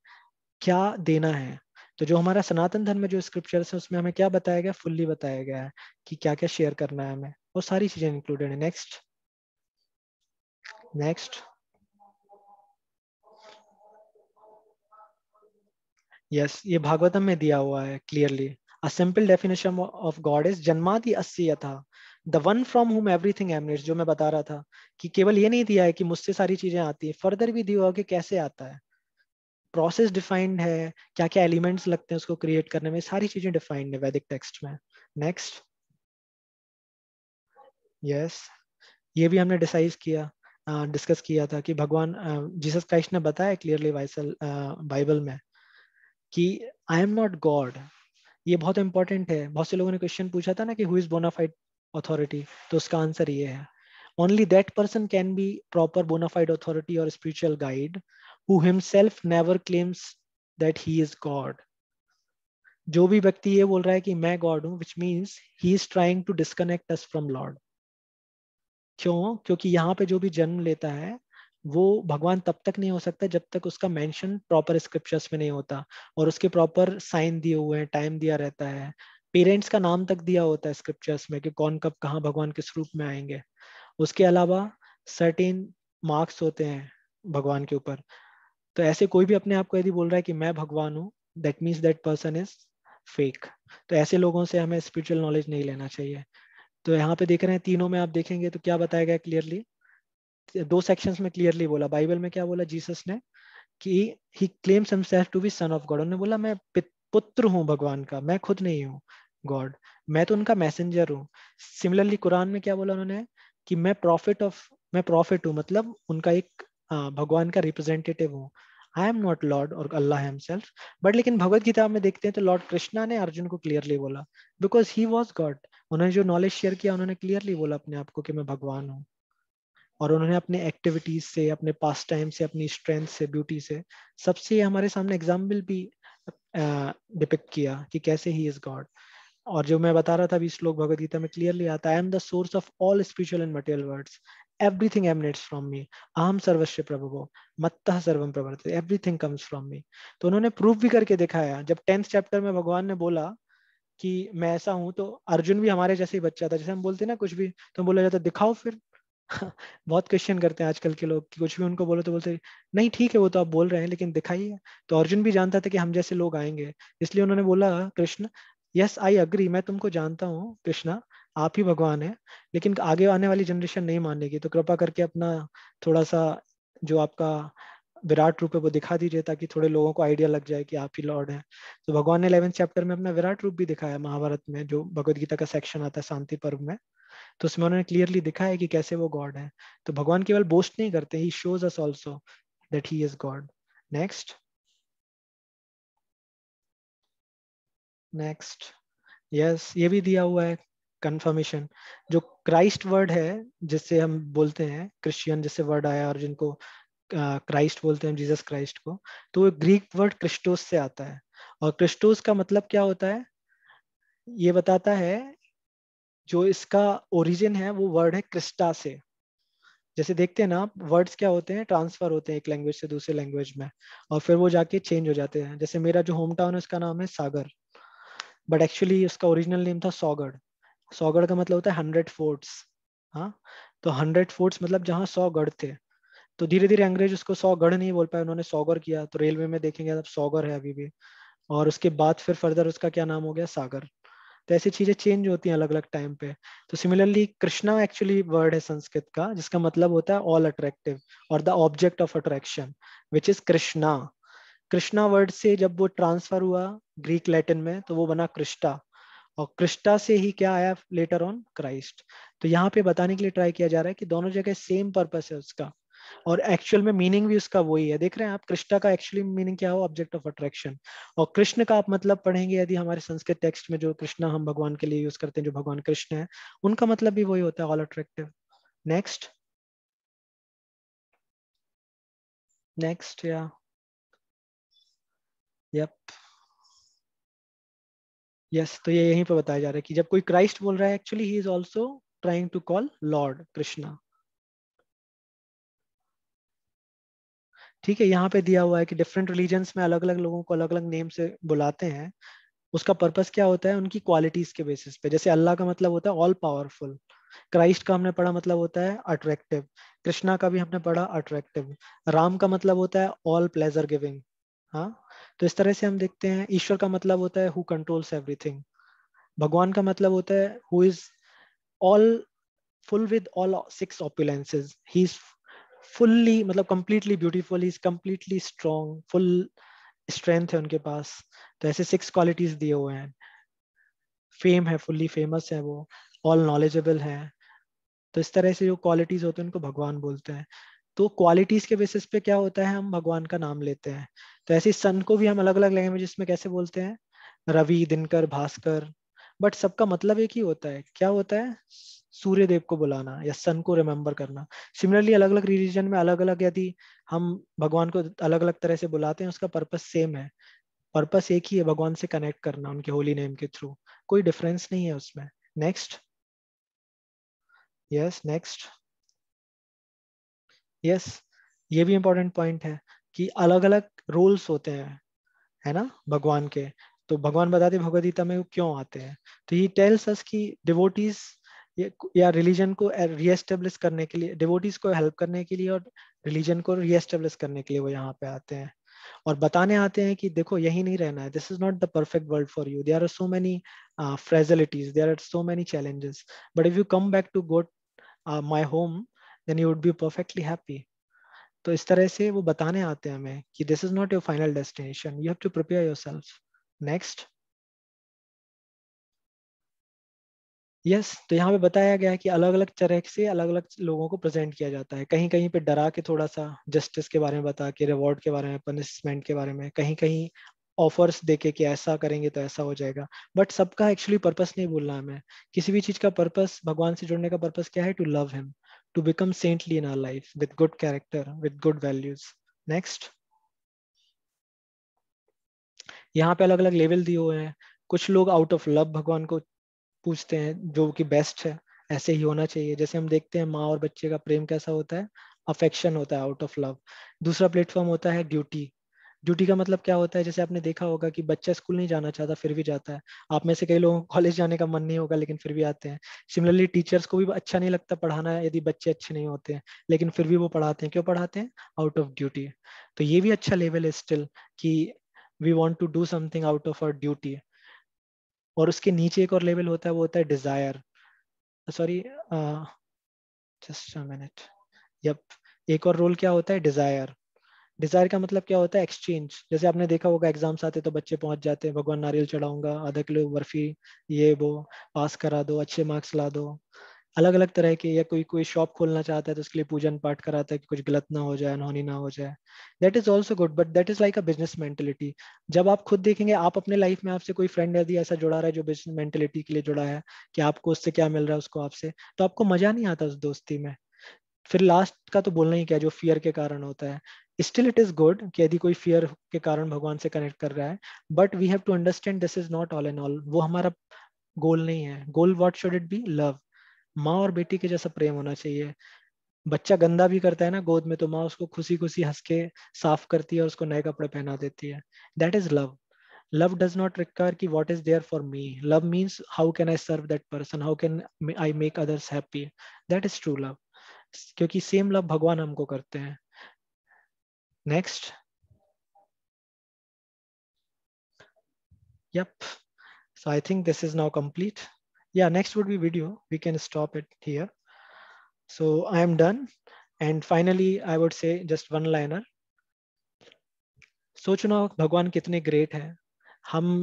क्या देना है। तो जो हमारा सनातन धर्म में जो स्क्रिप्चर्स है उसमें हमें क्या बताया गया, फुल्ली बताया गया है कि क्या क्या शेयर करना है हमें, वो सारी चीजें इंक्लूडेड है। नेक्स्ट। नेक्स्ट। यस, ये भागवतम में दिया हुआ है clearly. A simple definition of God is जन्मादि अस्ति यथा, द वन फ्रॉम हुम एवरीथिंग एमनेट्स। जो मैं बता रहा था कि केवल ये नहीं दिया है कि मुझसे सारी चीजें आती है, फर्दर भी दिया हुआ कि कैसे आता है, प्रोसेस डिफाइंड है, क्या क्या एलिमेंट्स लगते हैं उसको क्रिएट करने में, सारी चीजें डिफाइंड है वैदिक टेक्स्ट में। नेक्स्ट। यस, ये भी हमने डिसाइड किया, डिस्कस किया था कि भगवान जीसस क्राइस्ट ने बताया क्लियरली वाइसल बाइबल में कि आई एम नॉट गॉड। ये बहुत इंपॉर्टेंट है। बहुत से लोगों ने क्वेश्चन पूछा था ना कि हु इज बोनाफाइड अथॉरिटी, तो उसका आंसर ये है, only that person can be proper bonafide authority और spiritual guide who himself never claims that he is God. जो भी व्यक्ति ये बोल रहा है कि मैं गॉड हूँ, which means he is trying to disconnect us from Lord. क्यों? क्योंकि यहाँ पे जो भी जन्म लेता है वो भगवान तब तक नहीं हो सकता जब तक उसका मेंशन प्रॉपर स्क्रिप्चर्स में नहीं होता, और उसके प्रॉपर साइन दिए हुए हैं, टाइम दिया रहता है, पेरेंट्स का नाम तक दिया होता है स्क्रिप्चर्स में कि कौन कब कहाँ भगवान किस रूप में आएंगे। उसके अलावा सर्टेन मार्क्स होते हैं भगवान के ऊपर। तो ऐसे कोई भी अपने आप को यदि बोल रहा है कि मैं भगवान हूँ, that means that person is fake. तो ऐसे लोगों से हमें स्पिरिचुअल नॉलेज नहीं लेना चाहिए। तो यहाँ पे देख रहे हैं तीनों में आप देखेंगे तो क्या बताया गया क्लियरली, दो सेक्शंस में क्लियरली बोला। बाइबल में क्या बोला जीसस ने कि he claims himself to be son of God. उन्होंने बोला मैं पुत्र हूँ भगवान का, मैं खुद नहीं हूँ गॉड, मैं तो उनका मैसेंजर हूँ। सिमिलरली कुरान में क्या बोला उन्होंने कि मैं प्रॉफिट हूँ, मतलब उनका एक भगवान का रिप्रेजेंटेटिव हूँ। आई एम नॉट लॉर्ड और अल्लाह हिमसेल्फ। बट लेकिन भगवत गीता में देखते हैं तो लॉर्ड कृष्णा ने अर्जुन को क्लियरली बोला, बिकॉज ही वॉज गॉड। उन्होंने जो नॉलेज शेयर किया, उन्होंने क्लियरली बोला अपने आप को कि मैं भगवान हूँ। और उन्होंने अपने एक्टिविटीज से, अपने पास टाइम से, अपनी स्ट्रेंथ से, ब्यूटी से, सबसे हमारे सामने एग्जाम्पल भी डिपिक्ट किया कि कैसे ही इज गॉड। और जो मैं बता रहा था अभी श्लोक भगवद गीता में क्लियरली आता है, I am the source of all spiritual and material words, everything emanates from me, अहम सर्वस्य प्रभवो मत्तः सर्वम प्रवर्तते, एवरीथिंग कम्स फ्रॉम मी। तो उन्होंने प्रूफ भी करके दिखाया। जब 10th चैप्टर में भगवान ने बोला कि मैं ऐसा हूं, तो अर्जुन भी हमारे जैसे ही बच्चा था, जैसे हम बोलते हैं ना कुछ भी तो बोला जाता दिखाओ फिर। बहुत क्वेश्चन करते हैं आजकल के लोग कि कुछ भी उनको बोलो तो बोलते नहीं ठीक है वो तो आप बोल रहे हैं लेकिन दिखाइए। तो अर्जुन भी जानता था कि हम जैसे लोग आएंगे, इसलिए उन्होंने बोला कृष्ण यस आई अग्री, मैं तुमको जानता हूँ कृष्णा, आप ही भगवान है, लेकिन आगे आने वाली जनरेशन नहीं मानेगी, तो कृपा करके अपना थोड़ा सा जो आपका विराट रूप है वो दिखा दीजिए, ताकि थोड़े लोगों को आइडिया लग जाए कि आप ही लॉर्ड हैं। तो भगवान ने 11th चैप्टर में अपना विराट रूप भी दिखाया महाभारत में, जो भगवत गीता का सेक्शन आता है शांति पर्व में, तो उसमें उन्होंने क्लियरली दिखा है कि कैसे वो गॉड है। तो भगवान केवल बोस्ट नहीं करते, he shows us also that he is God. Next next, yes ये भी दिया हुआ है कंफर्मेशन। जो क्राइस्ट वर्ड है जिससे हम बोलते हैं क्रिश्चियन, जिससे वर्ड आया और जिनको क्राइस्ट बोलते हैं, जीसस क्राइस्ट को, तो वो ग्रीक वर्ड क्रिस्टोस से आता है। और क्रिस्टोस का मतलब क्या होता है ये बताता है, जो इसका ओरिजिन है वो वर्ड है क्रिस्टा से। जैसे देखते हैं ना आप, वर्ड्स क्या होते हैं, ट्रांसफर होते हैं एक लैंग्वेज से दूसरे लैंग्वेज में, और फिर वो जाके चेंज हो जाते हैं। जैसे मेरा जो होम टाउन है उसका नाम है सागर, बट एक्चुअली उसका ओरिजिनल नेम था सौगढ़। सौगढ़ का मतलब होता है 100 फोर्ट्स। हाँ, तो 100 फोर्ट्स मतलब जहाँ 100 गढ़ थे। तो धीरे धीरे अंग्रेज उसको 100 गढ़ नहीं बोल पाए, उन्होंने सौगढ़ किया, तो रेलवे में देखेंगे अब सौगढ़ है अभी भी। और उसके बाद फिर फर्दर उसका क्या नाम हो गया, सागर। तो ऐसी चीजें चेंज होती हैं अलग अलग टाइम पे। तो सिमिलरली कृष्णा एक्चुअली वर्ड है संस्कृत का जिसका मतलब होता है ऑल अट्रैक्टिव और the object of attraction, which is Krishna. Krishna word से जब वो ट्रांसफर हुआ ग्रीक लैटिन में तो वो बना क्रिस्टा, और क्रिस्टा से ही क्या आया लेटर ऑन क्राइस्ट। तो यहाँ पे बताने के लिए ट्राई किया जा रहा है कि दोनों जगह सेम पर्पस है उसका, और एक्चुअल में मीनिंग भी उसका वही है। देख रहे हैं आप, कृष्णा का एक्चुअली मीनिंग क्या हो, ऑब्जेक्ट ऑफ अट्रैक्शन। और कृष्ण का आप मतलब पढ़ेंगे यदि हमारे संस्कृत टेक्स्ट में, जो कृष्णा हम भगवान के लिए यूज करते हैं, जो भगवान कृष्ण है, उनका मतलब भी वही होता है, ऑल अट्रैक्टिव। नेक्स्ट नेक्स्ट या यप यस, तो ये यहीं पे बताया जा रहा है कि जब कोई क्राइस्ट बोल रहा है actually he is also trying to call Lord Krishna. ठीक है, यहाँ पे दिया हुआ है कि डिफरेंट रिलीजन्स में अलग अलग लोगों को अलग अलग नेम से बुलाते हैं। उसका पर्पस क्या होता है, उनकी क्वालिटीज के बेसिस पे। जैसे अल्लाह का मतलब होता है ऑल पावरफुल, क्राइस्ट का हमने पढ़ा मतलब होता है अट्रैक्टिव, कृष्णा का भी हमने पढ़ा अट्रैक्टिव, राम का मतलब होता है ऑल प्लेजर गिविंग। हाँ, तो इस तरह से हम देखते हैं। ईश्वर का मतलब होता है हु कंट्रोल्स एवरीथिंग। भगवान का मतलब होता है who is all full with all 6 opulences, he's fully मतलब completely beautiful, he's completely strong, full strength है उनके पास। तो ऐसे 6 क्वालिटीज दिए हुए हैं। फेम है, फुल्ली फेमस है वो, ऑल नॉलेजेबल है। तो इस तरह से जो क्वालिटीज होते हैं उनको भगवान बोलते हैं। तो क्वालिटीज के बेसिस पे क्या होता है, हम भगवान का नाम लेते हैं। तो ऐसे सन को भी हम अलग अलग लैंग्वेजेस में कैसे बोलते हैं, रवि, दिनकर, भास्कर, बट सबका मतलब एक ही होता है, क्या होता है, सूर्य देव को बुलाना या सन को रिमेम्बर करना। सिमिलरली अलग अलग रिलीजन में अलग अलग यदि हम भगवान को अलग अलग तरह से बुलाते हैं, उसका पर्पस सेम है, पर्पस एक ही है, भगवान से कनेक्ट करना उनके होली नेम के थ्रू, कोई डिफरेंस नहीं है उसमें। नेक्स्ट, यस नेक्स्ट, यस, ये भी इंपॉर्टेंट पॉइंट है कि अलग अलग रोल्स होते हैं, है ना, भगवान के। तो भगवान बताते हैं भगवद गीता में वो क्यों आते हैं। तो ये टेल्स अस कि डिवोटीज या रिलीजन को रीएस्टेब्लिश करने के लिए, डिवोटीज को हेल्प करने के लिए और रिलीजन को रीएस्टेब्लिश करने के लिए वो यहाँ पे आते हैं, और बताने आते हैं कि देखो यही नहीं रहना है, this is not the perfect world for you, there are so many fragilities, there are so many challenges, but if you come back to God my home then you would be perfectly happy. तो इस तरह से वो बताने आते हैं हमें कि this is not your final destination, you have to prepare yourself. Next, yes, तो यहाँ पे बताया गया है कि अलग अलग तरह से अलग अलग लोगों को प्रेजेंट किया जाता है। कहीं कहीं पे डरा के थोड़ा सा जस्टिस के बारे में बता के, रिवॉर्ड के बारे में, पनिशमेंट के बारे में, कहीं कहीं ऑफर्स देके कि ऐसा करेंगे तो ऐसा हो जाएगा। बट सबका एक्चुअली पर्पस नहीं बोलना है हमें। किसी भी चीज का पर्पस, भगवान से जुड़ने का पर्पस क्या है, to love him, to become saintly in our life with good character, with good values. Next, यहाँ पे अलग अलग लेवल दिए हुए हैं। कुछ लोग आउट ऑफ लव भगवान को पूछते हैं, जो कि बेस्ट है, ऐसे ही होना चाहिए। जैसे हम देखते हैं माँ और बच्चे का प्रेम कैसा होता है, अफेक्शन होता है आउट ऑफ लव। दूसरा प्लेटफॉर्म होता है ड्यूटी, ड्यूटी का मतलब क्या होता है, जैसे आपने देखा होगा कि बच्चा स्कूल नहीं जाना चाहता फिर भी जाता है। आप में से कई लोगों को कॉलेज जाने का मन नहीं होगा लेकिन फिर भी आते हैं। सिमिलरली टीचर्स को भी अच्छा नहीं लगता पढ़ाना यदि बच्चे अच्छे नहीं होते हैं, लेकिन फिर भी वो पढ़ाते हैं। क्यों पढ़ाते हैं? Out of duty. तो ये भी अच्छा लेवल है स्टिल, कि we want to do something out of our duty. और उसके नीचे एक और लेवल होता है, वो होता है desire. Sorry, just a minute. Yup, एक और रोल क्या होता है? डिजायर। डिजायर का मतलब क्या होता है? एक्सचेंज। जैसे आपने देखा होगा एग्जाम्स आते तो बच्चे पहुंच जाते हैं, भगवान नारियल चढ़ाऊंगा, आधा किलो बर्फी, ये वो, पास करा दो, अच्छे मार्क्स ला दो। अलग अलग तरह के, या कोई कोई शॉप खोलना चाहता है तो उसके लिए पूजन पाठ कराता है कि कुछ गलत ना हो जाए, अनहोनी ना हो जाए। That is also good, but that is like a business mentality. जब आप खुद देखेंगे, आप अपने लाइफ में आपसे कोई फ्रेंड यदि ऐसा जुड़ा रहा है जो बिजनेस मेंटेलिटी के लिए जुड़ा है, कि आपको उससे क्या मिल रहा है उसको आपसे, तो आपको मजा नहीं आता उस दोस्ती में। फिर लास्ट का तो बोलना ही क्या, जो फियर के कारण होता है। स्टिल इट इज गुड कि यदि कोई फियर के कारण भगवान से कनेक्ट कर रहा है, but we have to understand this is not all and all. वो हमारा गोल नहीं है। Goal what should it be? Love. माँ और बेटी के जैसा प्रेम होना चाहिए। बच्चा गंदा भी करता है ना गोद में, तो माँ उसको खुशी खुशी हंस के साफ करती है और उसको नए कपड़े पहना देती है। That is love. Love does not require कि what is there for me. Love means how can I serve that person, how can I make others happy. That is true love. क्योंकि सेम लव भगवान हमको करते हैं। Next. Yup, so I think this is now complete. Yeah, next would be video. We can stop it here. So I am done. And finally I would say just one liner. सोचना भगवान कितने ग्रेट हैं। हम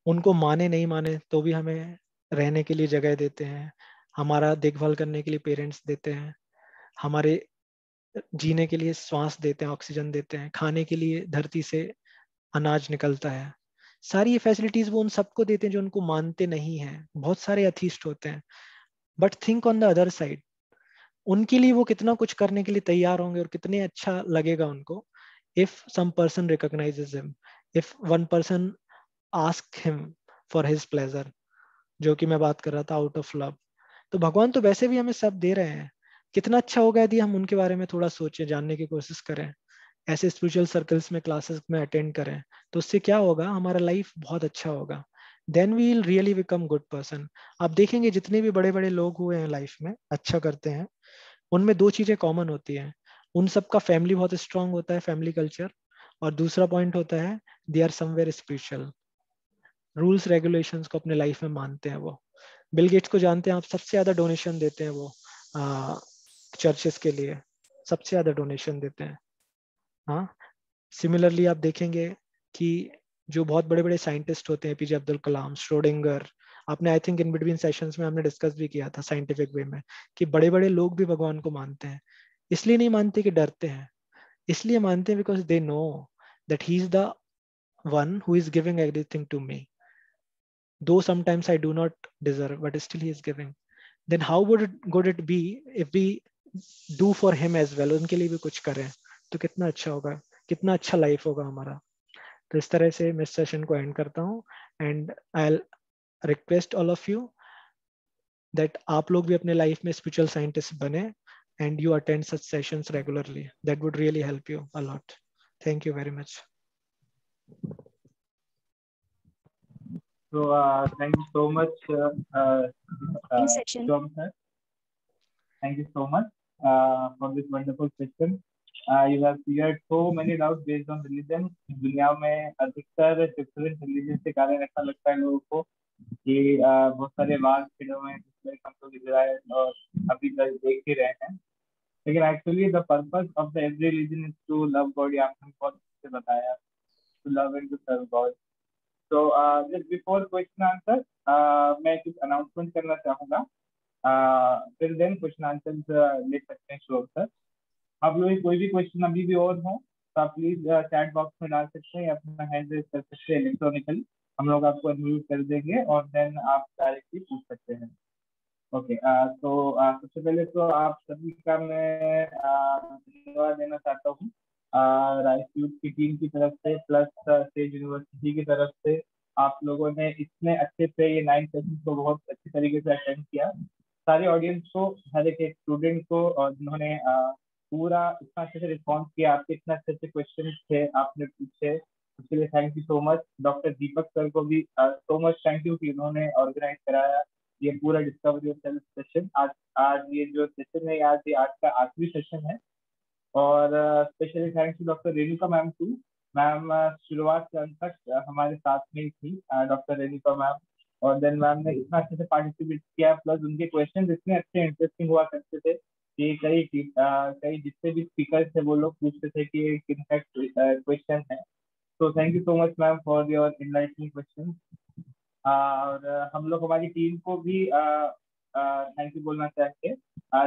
उनको माने नहीं माने तो भी हमें रहने के लिए जगह देते हैं, हमारा देखभाल करने के लिए पेरेंट्स देते हैं, हमारे जीने के लिए श्वास देते हैं, ऑक्सीजन देते हैं, खाने के लिए धरती से अनाज निकलता है। सारी ये फैसिलिटीज वो उन सबको देते हैं जो उनको मानते नहीं हैं। बहुत सारे अथीस्ट होते हैं, but think on the other side, उनके लिए वो कितना कुछ करने के लिए तैयार होंगे और कितने अच्छा लगेगा उनको, if some person recognises him, if one person ask him for his pleasure, जो कि मैं बात कर रहा था, आउट ऑफ लव। तो भगवान तो वैसे भी हमें सब दे रहे हैं। कितना अच्छा होगा यदि हम उनके बारे में थोड़ा सोचें, जानने की कोशिश करें, ऐसे स्पिरिचुअल सर्कल्स में क्लासेस में अटेंड करें। तो उससे क्या होगा, हमारा लाइफ बहुत अच्छा होगा। Then we will really become good person. आप देखेंगे जितने भी बड़े बड़े लोग हुए हैं लाइफ में, अच्छा करते हैं, उनमें दो चीजें कॉमन होती हैं। उन सबका फैमिली बहुत स्ट्रांग होता है, फैमिली कल्चर। और दूसरा पॉइंट होता है, they are somewhere spiritual. Rules regulations को अपने लाइफ में मानते हैं वो। बिल गेट्स को जानते हैं आप, सबसे ज्यादा डोनेशन देते हैं वो चर्चेस के लिए, सबसे ज्यादा डोनेशन देते हैं। हाँ, सिमिलरली आप देखेंगे कि जो बहुत बड़े बड़े साइंटिस्ट होते हैं, एपीजे अब्दुल कलाम, श्रोडिंगर, आपने I think in between sessions में हमने डिस्कस भी किया था साइंटिफिक वे में, कि बड़े बड़े लोग भी भगवान को मानते हैं। इसलिए नहीं मानते कि डरते हैं, इसलिए मानते हैं because they know that he is the one who is giving everything to me, though sometimes I do not deserve, but still he is giving. Then how would it be if we do for him as well, उनके लिए भी कुछ करें, तो कितना अच्छा होगा, कितना अच्छा लाइफ होगा हमारा। तो इस तरह से मैं इस सेशन को एंड करता हूँ। And I request all of you that आप लोग भी अपने लाइफ में स्पिरिचुअल साइंटिस्ट बने, and you attend such sessions regularly. That would really help you a lot. Thank you very much. So thank you so much, Section. Shom sir. Thank you so much for this wonderful session. You have cleared so many doubts based on religion. दुनिया में अधिकतर डिफरेंट रिलीजन के कारण ऐसा लगता है लोगों को कि बहुत सारे वाद छिड़े हुए हैं जिसमें हम लोग इजराइल और अभी तक देख ही रहे हैं। लेकिन actually the purpose of the every religion is to love God. ये आपने बहुत अच्छे से बताया, to love and to serve God. तो जस्ट बिफोर क्वेश्चन आंसर मैं कुछ अनाउंसमेंट करना चाहूंगा। फिर देन क्वेश्चन आंसर ले सकते हैं श्लोक सर। आप लोग कोई भी क्वेश्चन अभी भी और हो तो आप प्लीज चैट बॉक्स में डाल सकते हैं या अपना हैंड रेज कर सकते हैं इलेक्ट्रॉनिकली। हम लोग आपको अनम्यूट कर देंगे और देन आप डायरेक्टली पूछ सकते हैं। ओके, तो सबसे पहले तो आप सभी का मैं धन्यवाद देना चाहता हूँ राइस यूथ की टीम की तरफ से, प्लस सेज यूनिवर्सिटी की तरफ से। आप लोगों ने इतने अच्छे से ये 9 सेशन को बहुत अच्छी तरीके से अटेंड किया। सारे ऑडियंस को, हर एक स्टूडेंट को, और जिन्होंने पूरा इतना अच्छे से रिस्पॉन्स किया, आपके इतने अच्छे अच्छे क्वेश्चन थे आपने पूछे, उसके लिए thank you so much. Doctor Deepak sir को भी सो मच थैंक यू कि उन्होंने ऑर्गेनाइज कराया ये पूरा डिस्कवरी ऑफ सेल्फ सेशन। आज आज ये जो सेशन है, आज ये आज का आखिरी सेशन है। और specially thanks to doctor Renuka ma'am too. Ma'am शुरुआत से अंत तक हमारे साथ में ही थी, डॉक्टर रेणुका मैम। और देन मैम ने इतना अच्छे से पार्टिसिपेट किया, प्लस उनके क्वेश्चन इतने अच्छे इंटरेस्टिंग हुआ करते थे कि कई जितने भी स्पीकर थे वो लोग पूछते थे कि किन क्वेश्चन है। तो thank you so much ma'am for your enlightening question. और हम लोग हमारी टीम को भी थैंक यू बोलना चाहेंगे।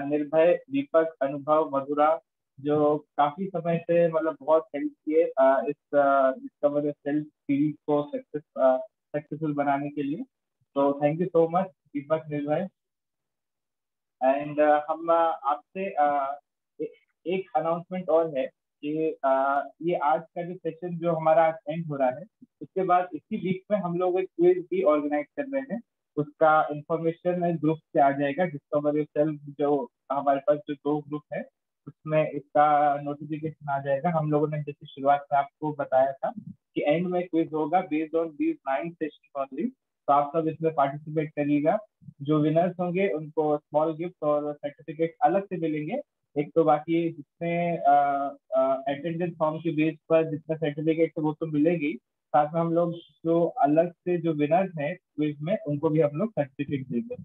निर्भय, दीपक, अनुभव, मधुरा, जो काफी समय से मतलब बहुत हेल्प किए इस डिस्कवर सेल्फ सीरीज को सक्सेसफुल बनाने के लिए। तो थैंक यू सो मच दीपक, निर्भय। एंड हम आपसे एक अनाउंसमेंट और है कि ये आज का जो सेशन जो हमारा आज एंड हो रहा है, उसके बाद इसी वीक में हम लोग एक क्विज भी ऑर्गेनाइज कर रहे हैं। उसका इंफॉर्मेशन ग्रुप से आ जाएगा, डिस्कवर योरसेल्फ जो हमारे पास जो 2 ग्रुप है उसमें इसका नोटिफिकेशन आ जाएगा। हम लोगों ने जैसे शुरुआत में आपको बताया था कि एंड में क्विज होगा based on these 9 session only. तो आप सब इसमें पार्टिसिपेट करिएगा। जो विनर्स होंगे उनको स्मॉल गिफ्ट और सर्टिफिकेट अलग से मिलेंगे। एक तो बाकी जितने अटेंडेंस फॉर्म के बेस पर जितने सर्टिफिकेट है वो तो मिलेगी, साथ में हम लोग जो अलग से जो विनर्स हैं क्विज में उनको भी हम लोग सर्टिफिकेट देंगे।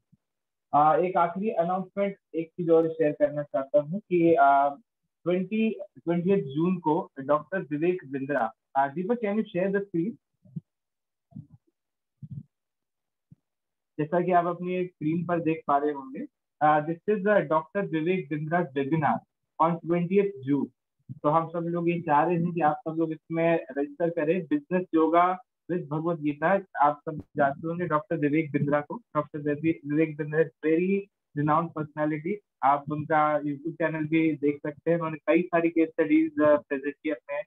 एक आखिरी अनाउंसमेंट एक चीज और शेयर करना चाहता हूँ कि 20 जून को doctor Vivek Bindra, Deepak can you share the screen? जैसा कि आप अपनी स्क्रीन पर देख पा रहे होंगे, this is doctor Vivek Bindra webinar on 20 जून। तो हम सब लोग ये चाह रहे हैं कि आप सब लोग इसमें रजिस्टर करें। Business yoga with Bhagavad Gita, आप सब जानते होंगे डॉक्टर विवेक बिंद्रा को। Doctor Vivek Bindra very renowned personality. आप उनका यूट्यूब चैनल भी देख सकते हैं, उन्होंने कई सारी केस स्टडीज प्रेजेंट की अपने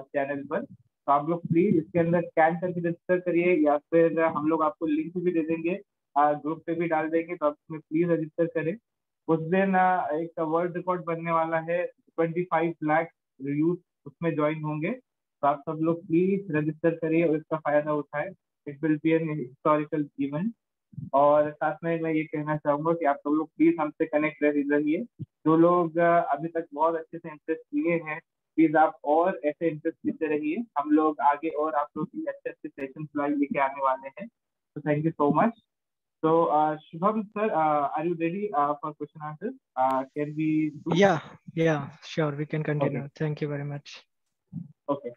चैनल पर। तो आप लोग प्लीज इसके अंदर स्कैन करके रजिस्टर करिए, या फिर हम लोग आपको लिंक भी दे देंगे, ग्रुप पे भी डाल देंगे, तो आप इसमें प्लीज रजिस्टर करें। उस दिन एक वर्ल्ड रिकॉर्ड बनने वाला है, 25 लाख यूथ उसमें ज्वाइन होंगे। तो आप सब लोग प्लीज रजिस्टर करिए और इसका फायदा उठाएं। It will be an historical event. और साथ में मैं ये कहना चाहूंगा कि आप सब लोग प्लीज हमसे कनेक्ट रहिए। जो लोग अभी तक बहुत अच्छे से इंटरेस्ट लिए हैं, प्लीज आप और ऐसे इंटरेस्ट लेते रहिए। हम लोग आगे और आप लोग की अच्छे अच्छे सेशन लेके आने वाले हैं। तो thank you so much. So, Shubham sir, are you ready for question answers? Can we do? Yeah, sure, we can Okay, continue. Thank you very much. okay.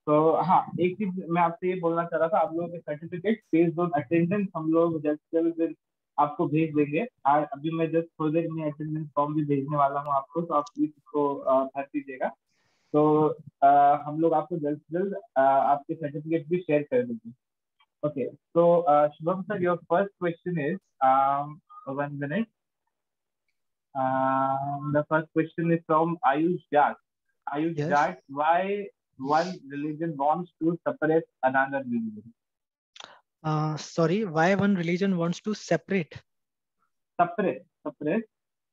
तो हाँ, एक चीज मैं आपसे ये बोलना चाह रहा था, आप लोगों के सर्टिफिकेट बेस्ड ऑन अटेंडेंस हम लोग जल्द से जल्द आपको भेज देंगे। आज अभी मैं जस्ट थोड़ी देर में अटेंडेंस फॉर्म भी भेजने वाला हूँ आपको, तो आप प्लीज इसको भर दीजिएगा। तो हम लोग आपको जल्द से जल्द आपके सर्टिफिकेट भी शेयर कर देंगे। ओके, तो Shubham sir, your first question is 1 minute. The first question is from Ayush Jat. Ayush Yes. Jat, why one religion wants to suppress another religion? Sorry, why one religion wants to separate? Suppress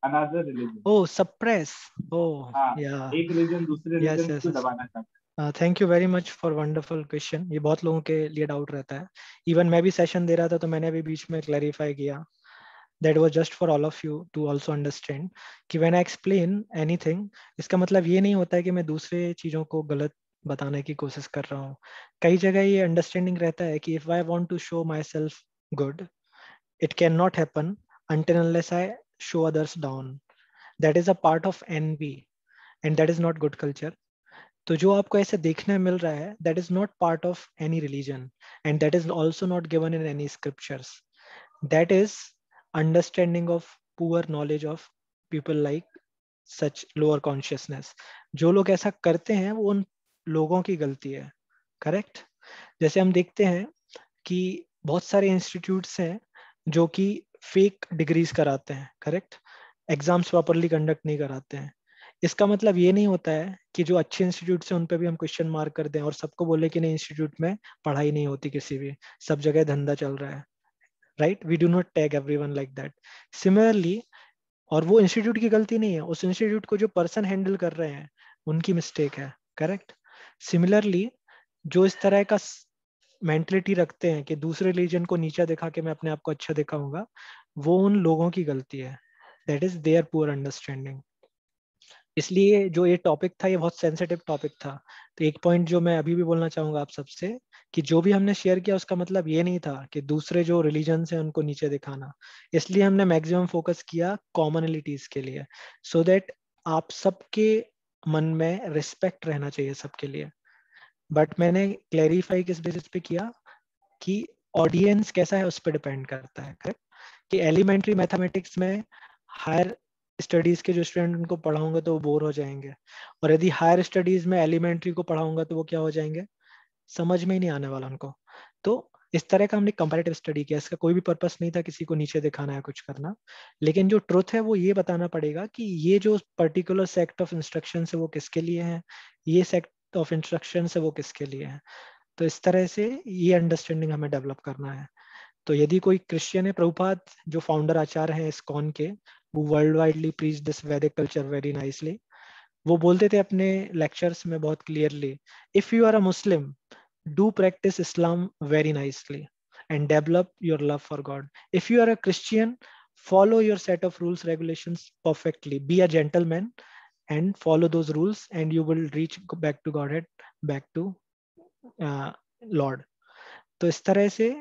another religion. Oh, suppress. Oh, हाँ, yeah. एक रिलीजन दूसरे Yes, रिलीजन yes, को yes. दबाना चाहता thank you very much for wonderful question. ये बहुत लोगों के लिए डाउट रहता है। इवन मैं भी सेशन दे रहा था तो मैंने भी बीच में क्लैरिफाई किया। That was just for all of you to also understand कि व्हेन आई एक्सप्लेन एनीथिंग, इसका मतलब ये नहीं होता है कि मैं दूसरे चीजों को गलत बताने की कोशिश कर रहा हूँ। कई जगह ये अंडरस्टैंडिंग रहता है कि if I want to show myself good, it cannot happen until unless I show others down. That is a part of envy and that is not good culture. तो जो आपको ऐसे देखने मिल रहा है, that is not part of any religion and that is also not given in any scriptures. That is understanding of poor knowledge of people like such lower consciousness. जो लोग ऐसा करते हैं वो उन लोगों की गलती है, करेक्ट? जैसे हम देखते हैं कि बहुत सारे इंस्टीट्यूट्स हैं जो कि फेक डिग्रीज कराते हैं, करेक्ट? एग्जाम्स प्रॉपरली कंडक्ट नहीं कराते हैं। इसका मतलब ये नहीं होता है कि जो अच्छे इंस्टीट्यूट है उन पे भी हम क्वेश्चन मार्क कर दें और सबको बोले कि नहीं, इंस्टीट्यूट में पढ़ाई नहीं होती किसी भी, सब जगह धंधा चल रहा है, right? We do not tag everyone like that. Similarly और वो इंस्टीट्यूट की गलती नहीं है, उस इंस्टीट्यूट को जो पर्सन हैंडल कर रहे हैं उनकी मिस्टेक है। करेक्ट। सिमिलरली जो इस तरह का मेंटलिटी रखते हैं कि दूसरे रिलीजन को नीचा दिखा के मैं अपने आप को अच्छा दिखाऊंगा, वो उन लोगों की गलती है। That is their poor understanding. इसलिए जो ये टॉपिक था ये बहुत सेंसिटिव टॉपिक था। तो एक पॉइंट जो मैं अभी भी बोलना चाहूंगा आप सबसे, कि जो भी हमने शेयर किया उसका मतलब ये नहीं था कि दूसरे जो रिलीजन हैं उनको नीचे दिखाना। इसलिए हमने मैक्सिमम फोकस किया कॉमनलिटीज के लिए, सो दैट आप सबके मन में रिस्पेक्ट रहना चाहिए सबके लिए। बट मैंने क्लैरिफाई किस बेसिस पे किया कि ऑडियंस कैसा है उस पर डिपेंड करता है। करेक्ट। कि एलिमेंट्री मैथमेटिक्स में हायर स्टडीज के जो स्टूडेंट उनको पढ़ाऊंगा तो वो बोर हो जाएंगे, और यदि हायर स्टडीज में एलिमेंट्री को पढ़ाऊंगा तो वो क्या हो जाएंगे, समझ में ही नहीं आने वाला उनको। तो इस तरह का हमने कंपैरेटिव स्टडी किया। इसका कोई भी पर्पस नहीं था किसी को नीचे दिखाना है कुछ करना, लेकिन जो ट्रुथ है वो ये बताना पड़ेगा कि ये जो पर्टिकुलर सेक्ट ऑफ इंस्ट्रक्शन है वो किसके लिए है, ये सेक्ट ऑफ इंस्ट्रक्शन है वो किसके लिए है। तो इस तरह से ये अंडरस्टैंडिंग हमें डेवलप करना है। तो यदि कोई क्रिश्चियन है, प्रभुपाद जो फाउंडर आचार्य हैं इस्कॉन के, वो world widely preach this Vedic culture very nicely. वो बोलते थे अपने लेक्चर्स में बहुत clearly, if you are a Muslim do practice Islam very nicely and develop your love for God. If you are a Christian, follow your set of rules, regulations perfectly. Be a gentleman and follow those rules, and you will reach back to Godhead, back to Lord. तो इस तरह से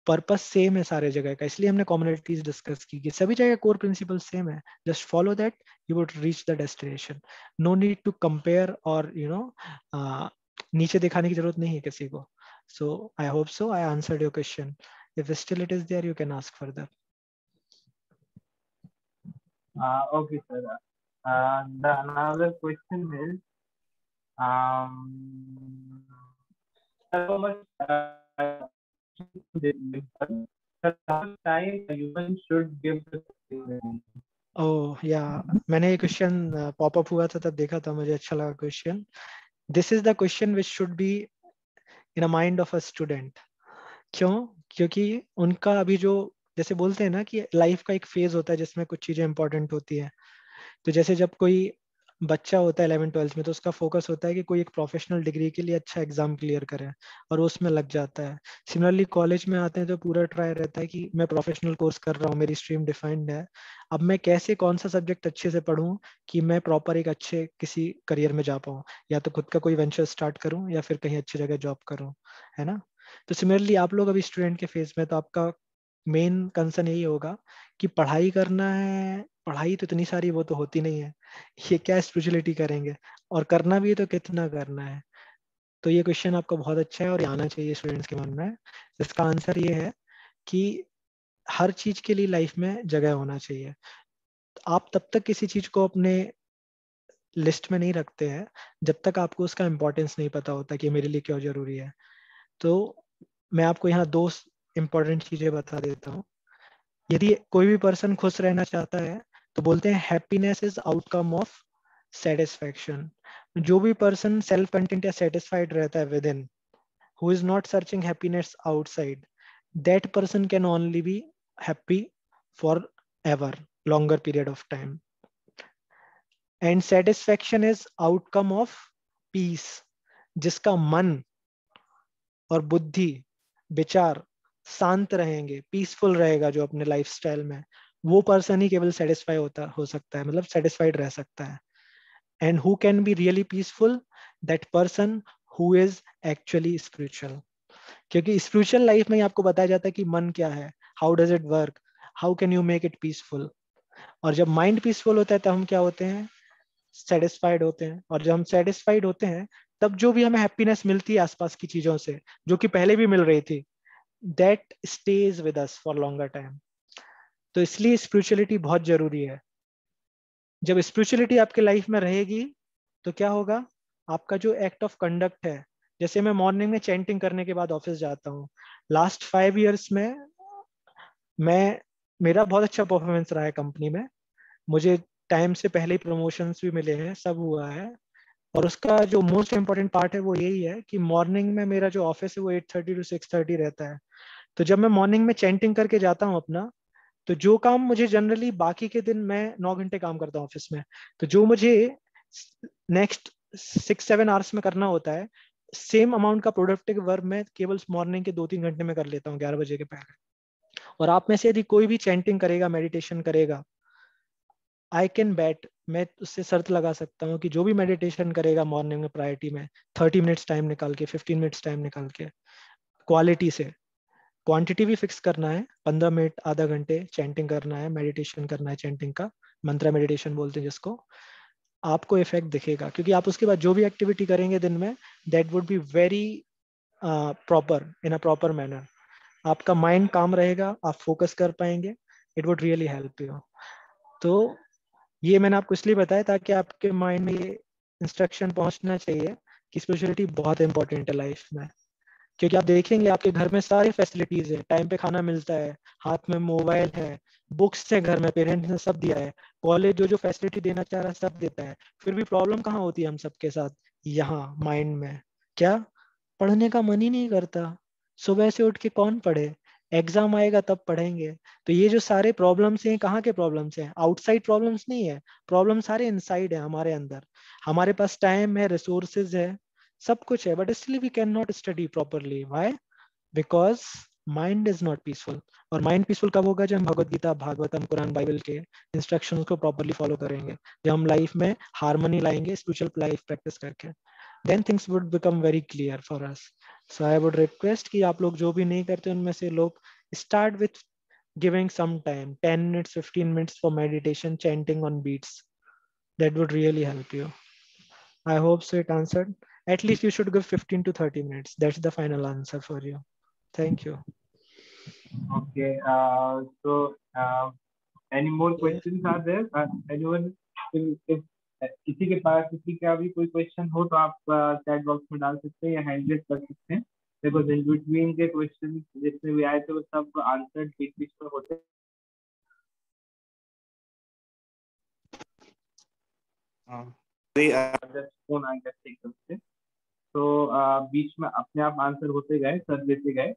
पर्पस सेम है सारे जगह का, इसलिए हमने कॉमनलिटीज डिस्कस की कि सभी जगह कोर प्रिंसिपल सेम है। Just follow that, you would reach the destination. No need to compare और नीचे दिखाने की जरूरत नहीं है किसी को। So I hope so I answered your question. If still it is there you can ask further. Okay, sir. The another question is, how much how much time a human should give to study? ओह या, मैंने ये क्वेश्चन पॉपअप हुआ था तब देखा था, मुझे अच्छा लगा question. This is the question which should be in a mind of a student. क्यों? क्योंकि उनका अभी जो, जैसे बोलते हैं ना कि लाइफ का एक फेज होता है जिसमें कुछ चीजें इंपॉर्टेंट होती है। तो जैसे जब कोई बच्चा होता है 11th 12th में, तो उसका फोकस होता है कि कोई एक प्रोफेशनल डिग्री के लिए अच्छा एग्जाम क्लियर करे, और वो उसमें लग जाता है। सिमिलरली कॉलेज में आते हैं तो पूरा ट्राई रहता है कि मैं प्रोफेशनल कोर्स कर रहा हूँ, मेरी स्ट्रीम डिफाइंड है, अब मैं कैसे कौन सा सब्जेक्ट अच्छे से पढूं कि मैं प्रॉपर एक अच्छे किसी करियर में जा पाऊँ, या तो खुद का कोई वेंचर स्टार्ट करूँ या फिर कहीं अच्छी जगह जॉब करूँ, है ना। तो सिमिलरली आप लोग अभी स्टूडेंट के फेज में, तो आपका मेन कंसर्न यही होगा कि पढ़ाई करना है, पढ़ाई तो इतनी सारी वो तो होती नहीं है, ये क्या स्पिरिचुअलिटी करेंगे, और करना भी है तो कितना करना है। तो ये क्वेश्चन आपका बहुत अच्छा है और ये आना चाहिए स्टूडेंट्स के मन में। इसका आंसर ये है कि हर चीज के लिए लाइफ में जगह होना चाहिए। आप तब तक किसी चीज को अपने लिस्ट में नहीं रखते हैं जब तक आपको उसका इम्पोर्टेंस नहीं पता होता कि मेरे लिए क्यों जरूरी है। तो मैं आपको यहाँ दो इंपॉर्टेंट चीजें बता देता हूँ। यदि कोई भी पर्सन खुश रहना चाहता है तो बोलते हैं happiness is outcome of satisfaction. जो भी पर्सन सेल्फ कंटेंट या सेटिस्फाइड रहता है with in, who is not searching happiness outside, that person can only be happy for ever, longer period of time. And satisfaction is outcome of peace. जिसका मन और बुद्धि विचार शांत रहेंगे, पीसफुल रहेगा जो अपने लाइफस्टाइल में, वो पर्सन ही केवल सेटिस्फाई होता हो सकता है, मतलब सेटिस्फाइड रह सकता है। And who can be really peaceful, that person who is actually spiritual. क्योंकि स्पिरिचुअल लाइफ में ही आपको बताया जाता है कि मन क्या है, how does it work, how can you make it peaceful. और जब माइंड पीसफुल होता है तब हम क्या होते हैं, सेटिस्फाइड होते हैं। और जब हम सेटिस्फाइड होते हैं तब जो भी हमें हैप्पीनेस मिलती है आसपास की चीजों से, जो कि पहले भी मिल रही थी, that stage with us for longer time. तो इसलिए स्पिरिचुअलिटी बहुत जरूरी है। जब स्पिरिचुअलिटी आपके लाइफ में रहेगी तो क्या होगा, आपका जो एक्ट ऑफ कंडक्ट है, जैसे मैं मॉर्निंग में चैंटिंग करने के बाद ऑफिस जाता हूँ, लास्ट 5 years में मैं, मेरा बहुत अच्छा परफॉर्मेंस रहा है कंपनी में, मुझे टाइम से पहले ही प्रमोशंस भी मिले हैं, सब हुआ है। और उसका जो मोस्ट इम्पोर्टेंट पार्ट है वो यही है कि मॉर्निंग में मेरा जो ऑफिस है वो 8:30 to 6:30 रहता है। तो जब मैं मॉर्निंग में चैंटिंग करके जाता हूँ अपना, तो जो काम मुझे जनरली बाकी के दिन मैं 9 घंटे काम करता हूँ ऑफिस में, तो जो मुझे नेक्स्ट 6-7 आवर्स में करना होता है, सेम अमाउंट का प्रोडक्टिव वर्क मैं केवल मॉर्निंग के 2-3 घंटे में कर लेता हूँ 11 बजे के पहले। और आप में से यदि कोई भी चैंटिंग करेगा, मेडिटेशन करेगा, आई कैन बैट, मैं उससे शर्त लगा सकता हूँ कि जो भी मेडिटेशन करेगा मॉर्निंग में प्रायोरिटी में 30 मिनट्स टाइम निकाल के, 15 मिनट्स टाइम निकाल के, क्वालिटी से, क्वांटिटी भी फिक्स करना है, 15 मिनट आधा घंटे चैंटिंग करना है, मेडिटेशन करना है, चैंटिंग का मंत्रा मेडिटेशन बोलते हैं जिसको, आपको इफेक्ट दिखेगा। क्योंकि आप उसके बाद जो भी एक्टिविटी करेंगे दिन में, that would be very proper, in a proper manner, आपका माइंड काम रहेगा, आप फोकस कर पाएंगे, it would really help you. तो ये मैंने आपको इसलिए बताया ताकि आपके माइंड में ये इंस्ट्रक्शन पहुंचना चाहिए कि स्पिरिचुअलिटी बहुत इंपॉर्टेंट है लाइफ में। क्योंकि आप देखेंगे आपके घर में सारी फैसिलिटीज है, टाइम पे खाना मिलता है, हाथ में मोबाइल है, बुक्स है घर में, पेरेंट्स ने सब दिया है, कॉलेज जो जो फैसिलिटी देना चाह रहा है सब देता है, फिर भी प्रॉब्लम कहाँ होती है हम सबके साथ? यहाँ माइंड में। क्या? पढ़ने का मन ही नहीं करता, सुबह से उठ के कौन पढ़े, एग्जाम आएगा तब पढ़ेंगे। तो ये जो सारे प्रॉब्लम्स हैं, कहाँ के प्रॉब्लम्स हैं? आउटसाइड प्रॉब्लम्स नहीं है, प्रॉब्लम सारे इनसाइड है, हमारे अंदर। हमारे पास टाइम है, रिसोर्सेज है, सब कुछ है, but still we can not study properly. Why? Because mind is not peaceful. और माइंड पीसफुल कब होगा? जब हम भगवत गीता, भागवतम, कुरान, बाइबल के इंस्ट्रक्शंस को प्रॉपरली फॉलो करेंगे, जब हम लाइफ में हार्मनी लाएंगे स्पिरिचुअल लाइफ प्रैक्टिस करके, then things would become very clear for us. So I would request कि आप लोग जो भी नहीं करते उनमें से लोग start with giving some time, 10 minutes, 15 minutes for meditation, chanting on beats. That would really help you. I hope so it answered. At least you should give 15 to 30 minutes. That's the final answer for you. Thank you. Okay. So any more Yes. questions are there? Anyone, if किसी के पास किसी का भी कोई क्वेश्चन हो तो आप चैट बॉक्स में डाल सकते हैं या हैंड रेज कर सकते हैं। बिकॉज इन बिटवीन के क्वेश्चन जितने भी आए थे वो सब आंसर बीच बीच में होते हैं। जस्ट फोन आ गया एकदम से, तो बीच में अपने आप आंसर होते गए, सर देते गए।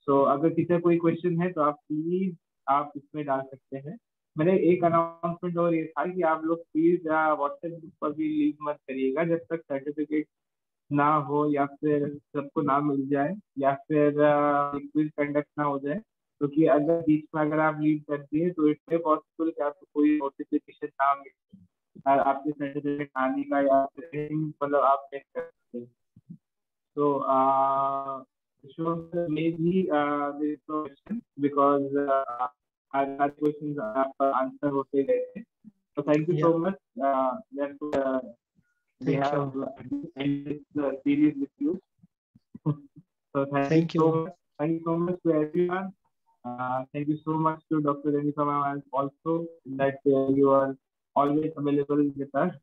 सो अगर किसी का कोई क्वेश्चन है तो आप प्लीज आप इसमें डाल सकते हैं। मैंने एक अनाउंसमेंट और ये था कि आप लोग प्लीज व्हाट्सएप ग्रुप पर भी लीव मत करिएगा जब तक सर्टिफिकेट ना हो या फिर सबको ना मिल जाए या फिर क्विज कंडक्ट ना हो जाए। क्योंकि अगर बीच में अगर आप लीव कर दिए तो इट्स पॉसिबल कि आपको कोई नोटिफिकेशन ना मिले आपके सर्टिफिकेट आने का या फिर मतलब आप चेक कर सकते हैं। तो sure maybe there is no question because our questions आपका आंसर होते गए थे। So thank you Yeah. so much. That we Thank have you. ended this series with you. So thank you Thank so you. much. Thank you so much to everyone. Thank you so much to Dr. Renika ma'am also that you are always available with us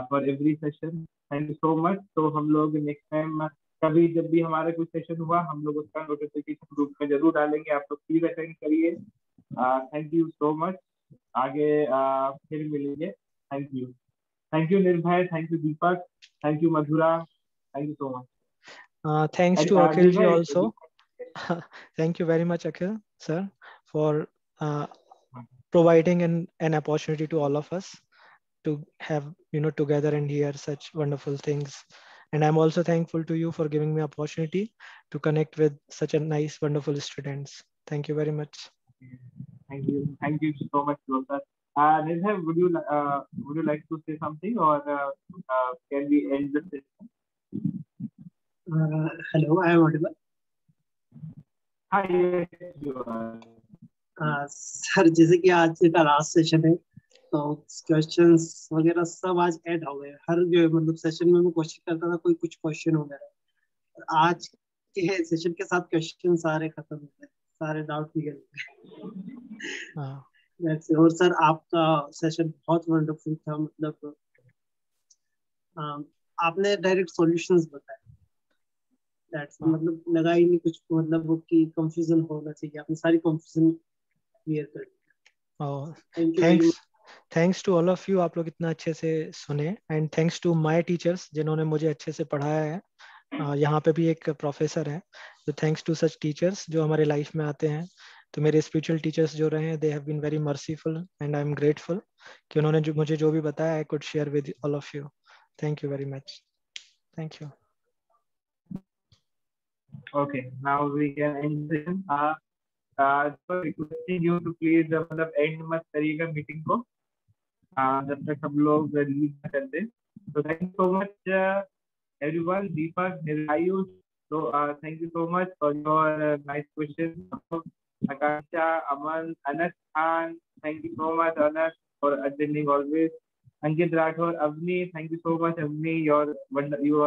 for every session. Thank you so much. तो हम लोग next time कभी जब भी हमारा कोई सेशन हुआ हम लोग उसका नोटिफिकेशन ग्रुप में जरूर डालेंगे। आप लोग प्लीज अटेंड करिए। Thank you so much. आगे फिर मिलेंगे। थैंक यू निर्भय, thank you Deepak, thank you Mathura, thank you so much. Thanks to Akhil ji निर्भय also. Thank you very much, Akhil sir, for providing an opportunity to all of us to have together and hear such wonderful things. And I'm also thankful to you for giving me opportunity to connect with such a nice, wonderful students. Thank you very much. Thank you so much, Lothar. Nidhar, would you like to say something or can we end the session? Hello, I am audible. Hi, yes, you are. Sir जैसे कि आज का लास्ट सेशन है तो क्वेश्चंस वगैरह सब आज ऐड हो गए। हर जो मतलब सेशन में मैं कोशिश करता था कोई कुछ क्वेश्चन वगैरह, आज के सेशन के साथ क्वेश्चन सारे खत्म हो गए, सारे डाउट निकल गए। और सर आपका सेशन बहुत वंडरफुल था, मतलब आपने डायरेक्ट सॉल्यूशंस बताए, मतलब लगा ही नहीं कुछ, मतलब वो की कंफ्यूजन होना चाहिए, आपने सारी कंफ्यूजन क्लियर कर दी। Thanks to all of you, आप लोग इतना अच्छे से सुने। And thanks to my teachers जिन्होंने मुझे अच्छे से पढ़ाया है। यहाँ पे भी एक प्रोफेसर है, तो थैंक्स टू सच टीचर्स जो हमारे लाइफ में आते हैं। तो मेरे स्पिरिचुअल टीचर्स जो रहे हैं, they have been very merciful and I am grateful कि उन्होंने मुझे जो भी बताया, I could share with all of you. Thank you very much. Thank you. Okay, now we can end this. So requesting you to please मतलब end मत करिएगा मीटिंग को जब तक सब लोग रिलीज न कर दे. So thank you so much everyone. Deepak, Nirayush, so thank you so much for your nice questions. Akansha, Aman, Anas Khan, thank you so much Anas for attending always. Ankit Rathore, Avni, thank you so much Avni. You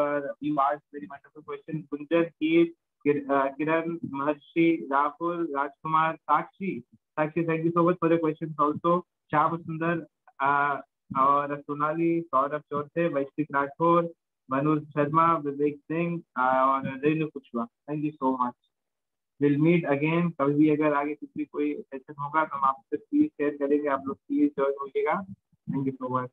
asked very wonderful questions. Gunjan, Keith, Kiran, Maharshi, Rahul, Rajkumar, Sakshi, thank you so much for the questions also. Shyam Sundar, और सोनाली, सौरभ चौथे, वैश्विक राठौर, मनोज शर्मा, विवेक सिंह और Renu Kushwaha. Thank you so much. Will meet again. कभी भी अगर आगे कुछ भी कोई सेशन होगा तो हम आपसे प्लीज शेयर करेंगे. आप लोग प्लीज ज्वाइन होइएगा. Thank you so much.